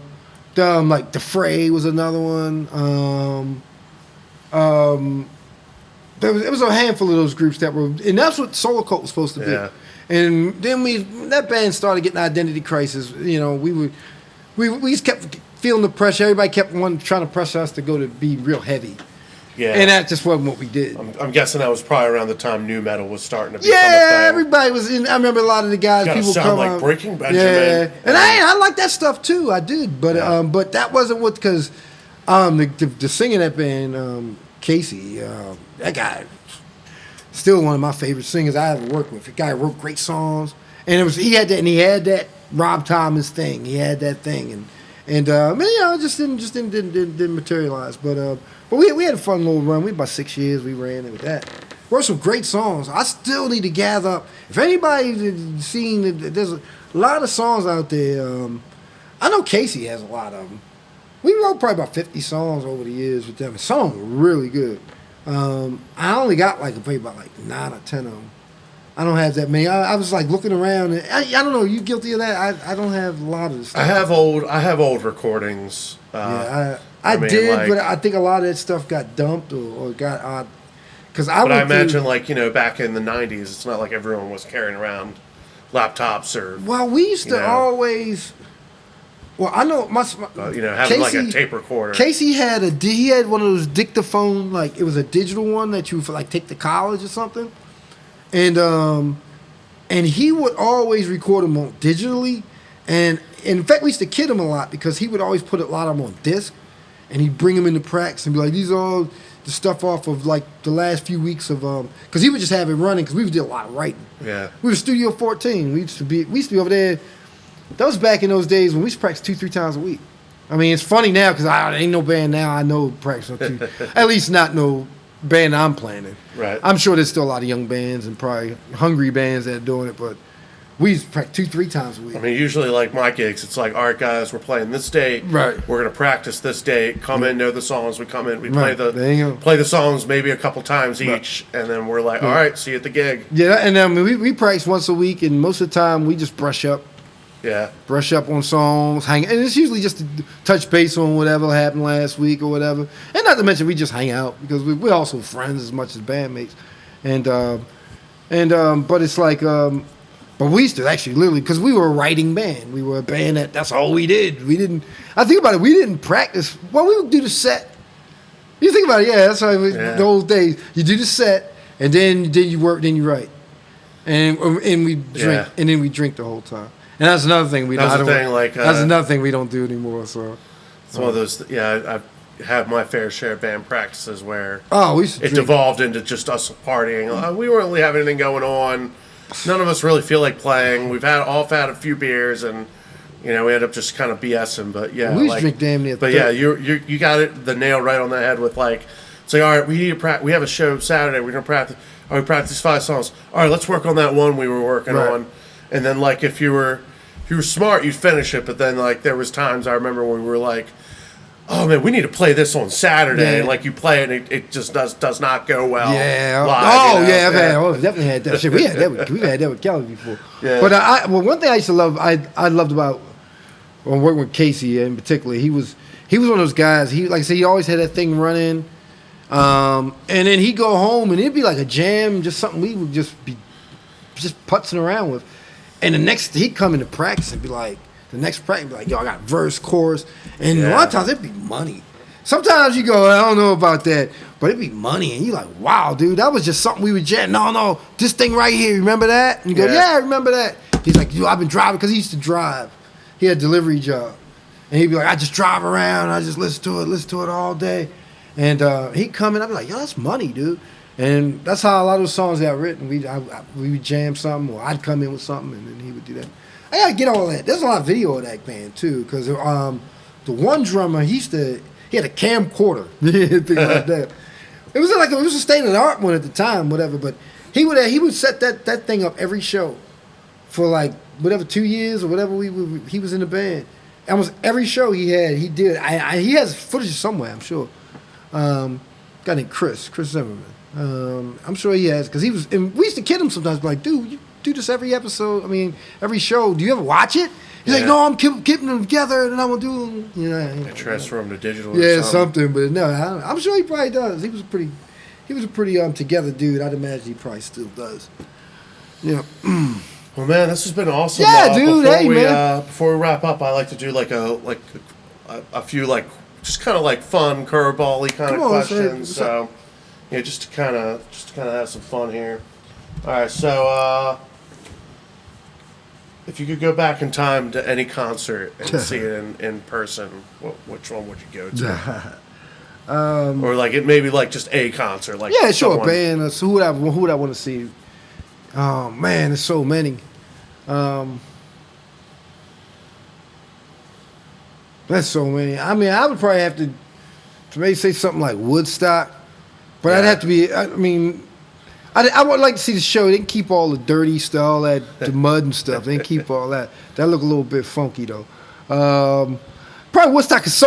Like The Fray was another one. There was a handful of those groups that were, and that's what Soul Cult was supposed to be. Yeah. And then that band started getting identity crisis. You know, we just kept feeling the pressure. Everybody kept trying to pressure us to go to be real heavy. Yeah. And that just wasn't what we did. I'm guessing that was probably around the time nu metal was starting to become a thing. Everybody was in. I remember a lot of the guys. People sound like Breaking Benjamin. Yeah, and I like that stuff too. I did, but that wasn't what because the singer in that band, Casey, that guy, still one of my favorite singers I ever worked with. The guy wrote great songs, and he had that Rob Thomas thing. He had that thing, and it just didn't materialize. But we had a fun little run. We about 6 years we ran it with that. Wrote some great songs. I still need to gather up. If anybody's seen, there's a lot of songs out there. I know Casey has a lot of them. We wrote probably about 50 songs over the years with them. Some of them were really good. I only got probably about 9 or 10 of them. I don't have that many. I was looking around, and I don't know. Are you guilty of that? I don't have a lot of this stuff. I have old recordings. I did, but I think a lot of that stuff got dumped or got odd. But I imagine, back in the '90s, it's not like everyone was carrying around laptops or. Well, we used to always. Well, I know having Casey, a tape recorder. Casey had one of those dictaphone, it was a digital one that you would take to college or something, and he would always record them on digitally, and in fact we used to kid him a lot because he would always put a lot of them on disc, and he'd bring them into practice and be like, these are all the stuff off of the last few weeks of because he would just have it running because we did a lot of writing. Yeah, we were Studio 14. We used to be over there. That was back in those days when we used to practice 2-3 times a week. I mean, it's funny now because ain't no band now I know practice on 2. At least not no band I'm playing in. Right. I'm sure there's still a lot of young bands and probably hungry bands that are doing it, but we used to practice 2-3 times a week. I mean, usually my gigs, it's all right, guys, we're playing this date. Right. We're going to practice this date. Come in, know the songs. We come in, we play the songs maybe a couple times each, and then we're all right, see you at the gig. Yeah, and then we practice once a week, and most of the time we just brush up. Yeah. Brush up on songs, hang, and it's usually just to touch base on whatever happened last week or whatever. And not to mention we just hang out because we're also friends as much as bandmates. But it's but we used to actually literally, because we were a writing band. We were a band that's all we did. I think about it, we didn't practice. Well, we would do the set. You think about it, that's how the old days. You do the set, and then you work, then you write. And we drink, and then we drink the whole time. And that's another thing that's another thing we don't do anymore. So it's one of those. Yeah, I've had my fair share of band practices where it devolved into just us partying. We weren't really having anything going on. none of us really feel like playing. We've all had a few beers, and we end up just kind of BSing. But yeah, we used to drink damn near. But yeah, you got it the nail right on the head with like, it's like, all right, we need to practice. We have a show Saturday. We're gonna practice. All right, we practice 5 songs. All right, let's work on that one we were working on. And then like if you were smart, you'd finish it. But then like there was times I remember when we were like, oh man, we need to play this on Saturday. Yeah. And like you play it, and it just does not go well. Yeah. Live, I've definitely had that shit. We've had that with Kelly before. Yeah. But one thing I used to love, I loved about working with Casey in particular, he was one of those guys. He, like I said, he always had that thing running. And then he'd go home and it'd be like a jam, just something we would just be putzing around with. And he'd come into practice and be like, the next practice, be like, yo, I got verse, chorus. And a lot of times it'd be money. Sometimes you go, I don't know about that, but it'd be money. And you're like, wow, dude, that was just something we would jam. No, this thing right here, remember that? And you go, yeah, I remember that. He's like, yo, I've been driving, because he used to drive. He had a delivery job. And he'd be like, I just drive around, I just listen to it all day. And he'd come in, I'd be like, yo, that's money, dude. And that's how a lot of those songs got written. We would jam something, or I'd come in with something, and then he would do that. I gotta get all that. There's a lot of video of that band too, because the one drummer, he had a camcorder, things like that. It was a state of the art one at the time, whatever. But he would set that thing up every show for like whatever 2 years or whatever he was in the band. Almost every show he did. He has footage somewhere, I'm sure. Guy named Chris Zimmerman. I'm sure he has, because and we used to kid him sometimes, like, dude, you do this every episode. I mean, every show. Do you ever watch it? He's like, no, I'm keeping them together, and I'm gonna do them. Transfer them to digital. Yeah, something. But no, I'm sure he probably does. He was a pretty together dude. I'd imagine he probably still does. Yeah. Well, man, this has been awesome. Yeah, dude. Man. Before we wrap up, I like to do like a few like just kind of like fun curveball-y kind of questions. So yeah, just to kind of have some fun here. All right, so if you could go back in time to any concert and see it in person, which one would you go to? Or like it maybe like just a concert, like sure, band. So who would I want to see? Oh man, there's so many. That's so many. I mean, I would probably have to maybe say something like Woodstock, but I'd have to be. I mean, I would like to see the show. They didn't keep all the dirty stuff, all that the mud and stuff. They didn't keep all that. That looked a little bit funky though. Probably Woodstock, because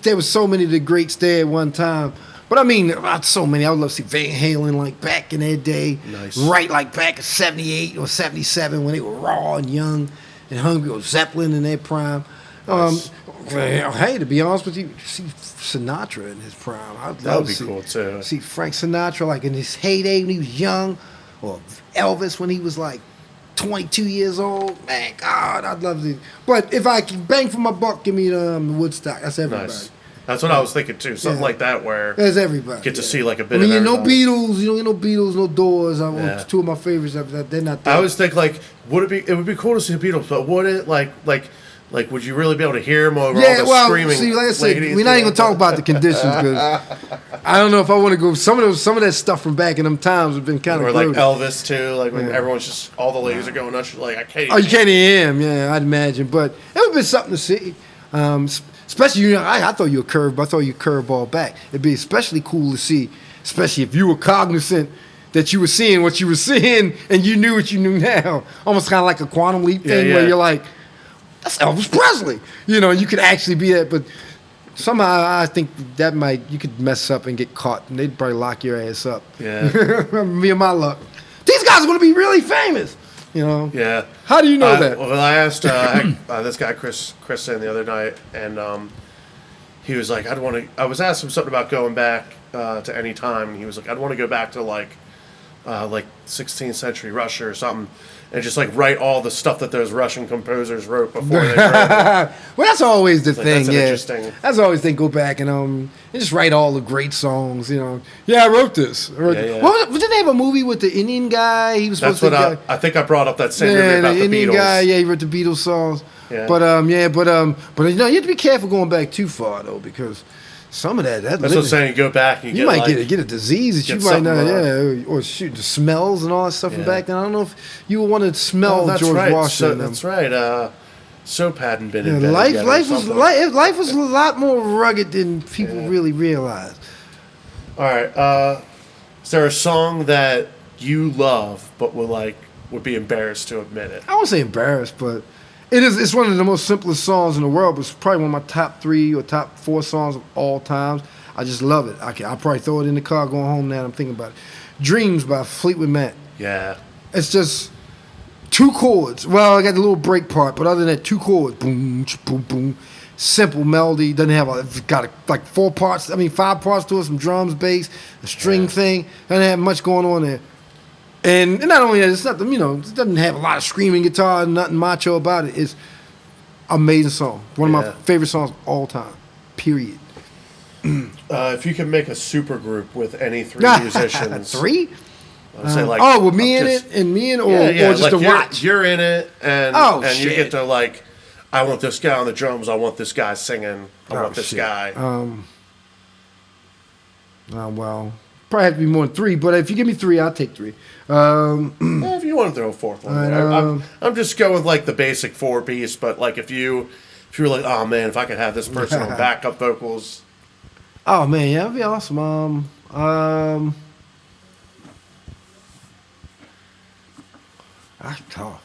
there was so many of the greats there at one time. But I mean, so many. I would love to see Van Halen like back in their day. Nice. Right, like back in 78 or 77 when they were raw and young and hungry, or Zeppelin in their prime. Nice. Hey, to be honest with you, see Sinatra in his prime. That would be cool too. See Frank Sinatra like in his heyday when he was young, or Elvis when he was like 22 years old. Man, God, I'd love to. But if I can bang for my buck, give me the Woodstock. That's everybody. Nice. That's what I was thinking too. Something like that where there's everybody. Get to see like a bit. I mean, of no Beatles. You don't get no Beatles, no Doors. Two of my favorites. They're not there. I always think like, it would be cool to see the Beatles, but would it like would you really be able to hear them over all the screaming? See, like I said, we're not even gonna talk about the conditions, because I don't know if I want to go. Some of that stuff from back in them times have been kind of. Or like Elvis too, like when everyone's just all the ladies are going nuts. Like I can't. You can't hear him. Yeah, I'd imagine, but it would be something to see. Especially, I thought you were curveball back. It'd be especially cool to see, especially if you were cognizant that you were seeing what you were seeing and you knew what you knew now. Almost kind of like a quantum leap thing where you're like, that's Elvis Presley. You could actually be that, but somehow I think you could mess up and get caught, and they'd probably lock your ass up. Yeah. Me and my luck. These guys are going to be really famous. Yeah. How do you know that? Well, I asked this guy Chris in the other night, and he was like, I was asking him something about going back to any time, and he was like, I'd want to go back to like 16th century Russia or something, and just like write all the stuff that those Russian composers wrote before they wrote. Well, that's always the thing. That's interesting. That's always the thing. Go back and just write all the great songs. Yeah, I wrote this. Didn't they have a movie with the Indian guy? He was supposed to. I think I brought up that same movie about the Indian Beatles. guy. Yeah, he wrote the Beatles songs. Yeah. But you have to be careful going back too far though, because Some of that. That's what I'm saying. You go back and you might get a disease that you might not, or shoot, the smells and all that stuff from back then. I don't know if you would want to smell George Washington. That's right. Soap hadn't been invented yet. Life was a lot more rugged than people really realize. All right. Is there a song that you love but would be embarrassed to admit it? I won't say embarrassed, but it's one of the most simplest songs in the world, but it's probably one of my top 3 or top 4 songs of all times. I just love it. I'll probably throw it in the car going home now. I'm thinking about it. Dreams by Fleetwood Mac. Yeah. It's just 2 chords. Well, I got the little break part, but other than that, 2 chords. Boom, boom, boom. Simple melody. Doesn't have it's got 5 parts to it. Some drums, bass, a string thing. Doesn't have much going on there. And not only that, it's not it doesn't have a lot of screaming guitar, nothing macho about it. It's amazing song. One of my favorite songs of all time. Period. If you could make a super group with any 3 musicians. 3? Say with me in it and me in or just to watch. You're in it and you get to I want this guy on the drums, I want this guy singing, I want this guy. Well, probably have to be more than 3, but if you give me 3, I'll take 3. If you want to throw a 4th one, I'm just going with the basic 4-piece. But if you were like, oh man, if I could have this person on backup vocals, oh man, yeah, that'd be awesome. That's tough.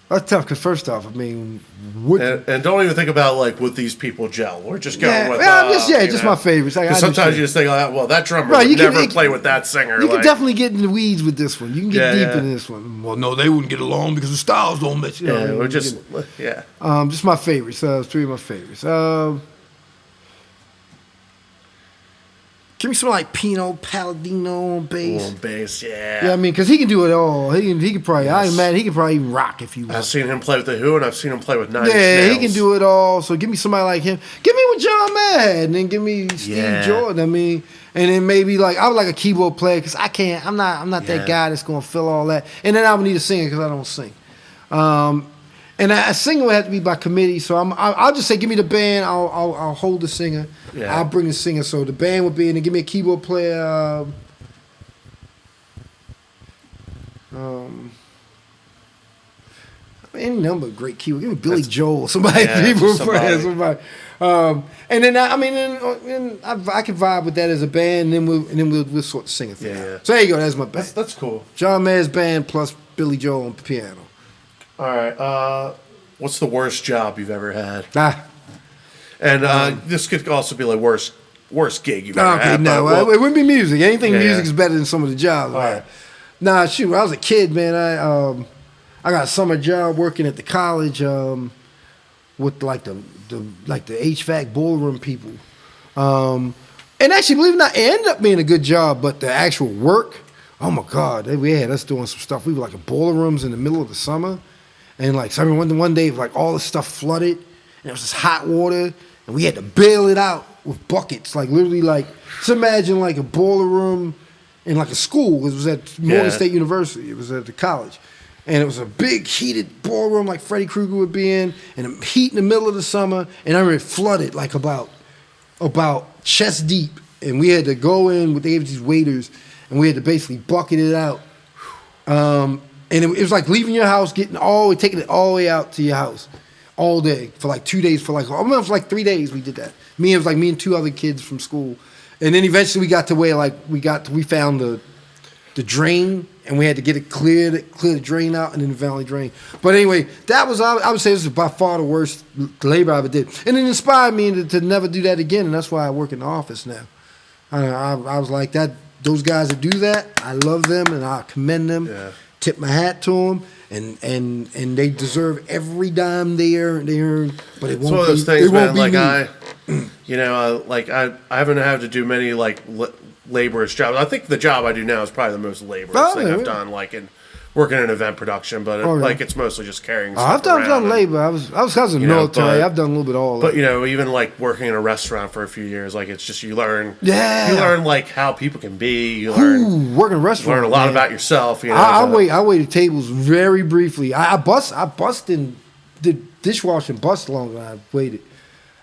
That's tough because first off, and don't even think about would these people gel. We're just going with just my favorites. Sometimes you just think, well, that drummer would never play with that singer. You can definitely get in the weeds with this one. You can get deep in this one. Well, no, they wouldn't get along because the styles don't match. Just my favorites. 3 of my favorites. Give me something like Pino Palladino on bass. On bass, yeah. Yeah, because he can do it all. He can probably. I imagine he can probably even rock if you want. I've seen him play with the Who, and I've seen him play with Nine Inch Nails. He can do it all. So give me somebody like him. Give me with John Madden, and then give me Steve Jordan. And then maybe I would like a keyboard player because I can't. I'm not that guy that's gonna fill all that. And then I would need a singer because I don't sing. And a singer would have to be by committee. So I'll just say, give me the band. I'll hold the singer. Yeah. I'll bring the singer. So the band would be, and then give me a keyboard player. Any number of great keyboard. Give me Billy Joel. Somebody. Somebody. And then I can vibe with that as a band. And then we'll sort of sing it. Yeah. So there you go. That's my band. That's cool. John Mayer's band plus Billy Joel on piano. All right. What's the worst job you've ever had? And this could also be worst gig you've ever had. No, it wouldn't be music. Anything music is better than some of the jobs. Right. Nah, shoot. When I was a kid, man, I got a summer job working at the college with the HVAC boiler room people. And actually, believe it or not, it ended up being a good job, but the actual work, oh my God, we had us doing some stuff. We were in boiler rooms in the middle of the summer. And so I remember one day, all this stuff flooded, and there was this hot water, and we had to bail it out with buckets. Literally, just imagine a boiler room in a school. It was at Morgan State University. It was at the college. And it was a big heated boiler room like Freddy Krueger would be in, and the heat in the middle of the summer, and I remember it flooded about chest deep. And we had to go in with these waiters, and we had to basically bucket it out. And it was like leaving your house, taking it all the way out to your house, all day for 2 days. For 3 days we did that. Me and 2 other kids from school, and then eventually we got to where we found the drain, and we had to get it clear the drain out, and then the valley drain. But anyway, that was I would say this is by far the worst labor I ever did, and it inspired me to never do that again, and that's why I work in the office now. I was like that. Those guys that do that, I love them, and I commend them. Yeah. Tip my hat to them, and they deserve every dime they earn. But it won't be. It's one of those things, man. I haven't had to do many laborious jobs. I think the job I do now is probably the most laborious thing I've done, in working in event production. But it's mostly just carrying stuff I've done labor. I was in the military. I've done a little bit of all that. But even working in a restaurant for a few years, it's just you learn. Yeah. You learn how people can be. You learn working in a restaurant. You learn a lot about yourself. I waited tables very briefly. I did dishwashing bust longer than I waited.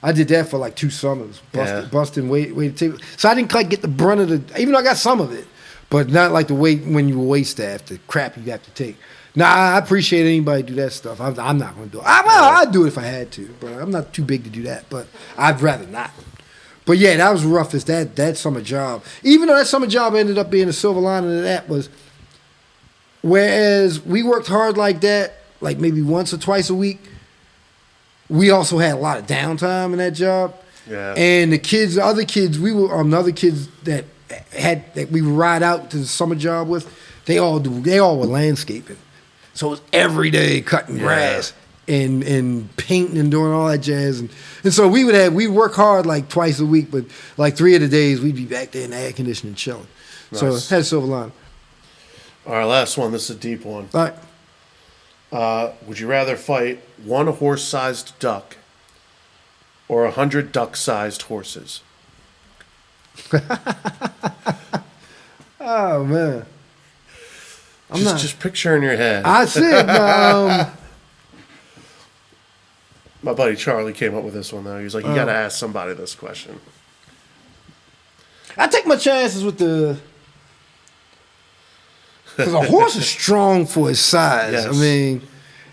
I did that for like 2 summers, busting weight table. So I didn't quite get the brunt of the, even though I got some of it, but not like the weight when you were wait staff, the crap you have to take. Now, I appreciate anybody do that stuff. I'm not going to do it. I'd do it if I had to, but I'm not too big to do that, but I'd rather not. But yeah, that was rough as that summer job. Even though that summer job ended up being a silver lining of that was, whereas we worked hard like that, like maybe once or twice a week, we also had a lot of downtime in that job. Yeah. And the other kids that we would ride out to the summer job with, they all were landscaping. So it was every day cutting grass and painting and doing all that jazz. And so we'd work hard like twice a week, but like 3 of the days we'd be back there in the air conditioning chilling. Nice. So it had a silver lining. All right, last one. This is a deep one. All right. Would you rather fight 1 horse-sized duck or 100 duck-sized horses? Oh, man. Just picture in your head. I said, my buddy Charlie came up with this one, though. He was like, you got to ask somebody this question. I take my chances with because a horse is strong for his size. Yes. I mean,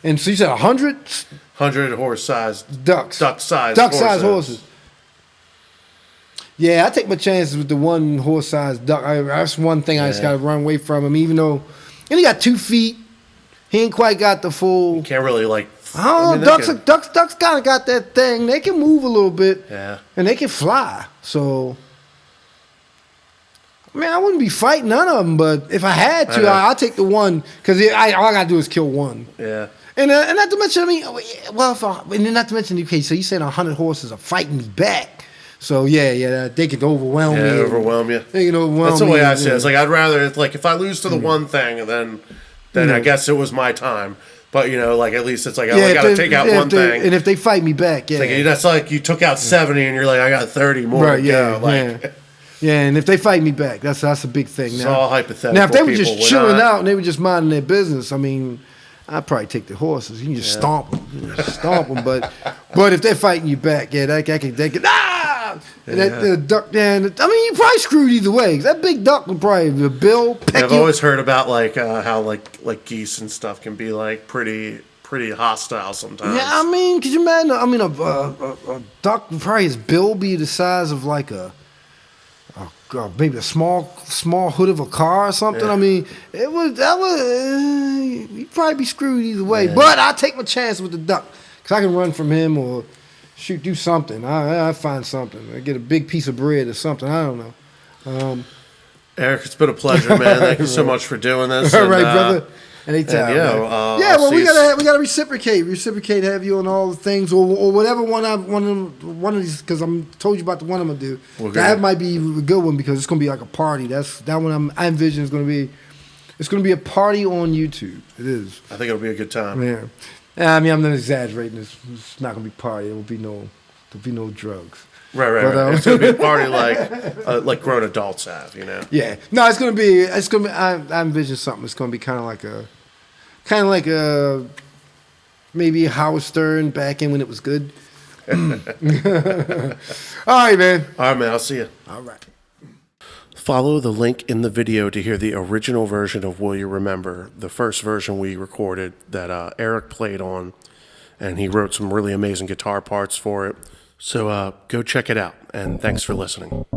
and so you said 100? 100 horse-sized ducks. Duck-sized horses. Yeah, I take my chances with the 1 horse-sized duck. That's one thing I just got to run away from him, even though he got 2 feet. He ain't quite got the full. You can't really I don't know. Ducks kind of got that thing. They can move a little bit. Yeah. And they can fly. So, I mean, I wouldn't be fighting none of them, but if I had to, I'll take the 1 because all I got to do is kill 1. Yeah. And not to mention, I mean, and then not to mention, okay, so you saying 100 horses are fighting me back. So, they could overwhelm me. Yeah, overwhelm you. They can overwhelm me. That's the way I see it. It's like, I'd rather, like, if I lose to the one thing, then I guess it was my time. But, like, at least it's like, I got to take out one thing. And if they fight me back, that's like you took out 70 and you're like, I got 30 more to go. Yeah, and if they fight me back, that's a big thing. It's all hypothetical. Now, if they were just chilling out and they were just minding their business, I mean, I'd probably take the horses. You can just stomp them. But if they're fighting you back, they could the duck, I mean, you probably screwed either way. 'Cause that big duck would probably the bill. I've always heard about like how like geese and stuff can be like pretty hostile sometimes. Yeah, I mean, could you imagine? I mean, a duck would probably his bill be the size of like maybe a small hood of a car or something. Yeah. I mean, you'd probably be screwed either way. Yeah. But I take my chance with the duck because I can run from him or do something. I find something. I get a big piece of bread or something. I don't know. Eric, it's been a pleasure, man. Thank you so much for doing this. All right, brother. Anytime. We gotta reciprocate. Have you on all the things or whatever one of these because I'm told you about the one I'm gonna do. That might be a good one because it's gonna be like a party. That one I envision is gonna be. It's gonna be a party on YouTube. It is. I think it'll be a good time. Yeah. I mean, I'm not exaggerating. It's not gonna be a party. There'll be no drugs. Right. It's gonna be a party like grown adults have, Yeah. No, it's gonna be. I envision something. It's gonna be kind of like a maybe Howard Stern back in when it was good. All right, man. I'll see you. All right. Follow the link in the video to hear the original version of Will You Remember, the first version we recorded that Eric played on, and he wrote some really amazing guitar parts for it. So go check it out, and thanks for listening.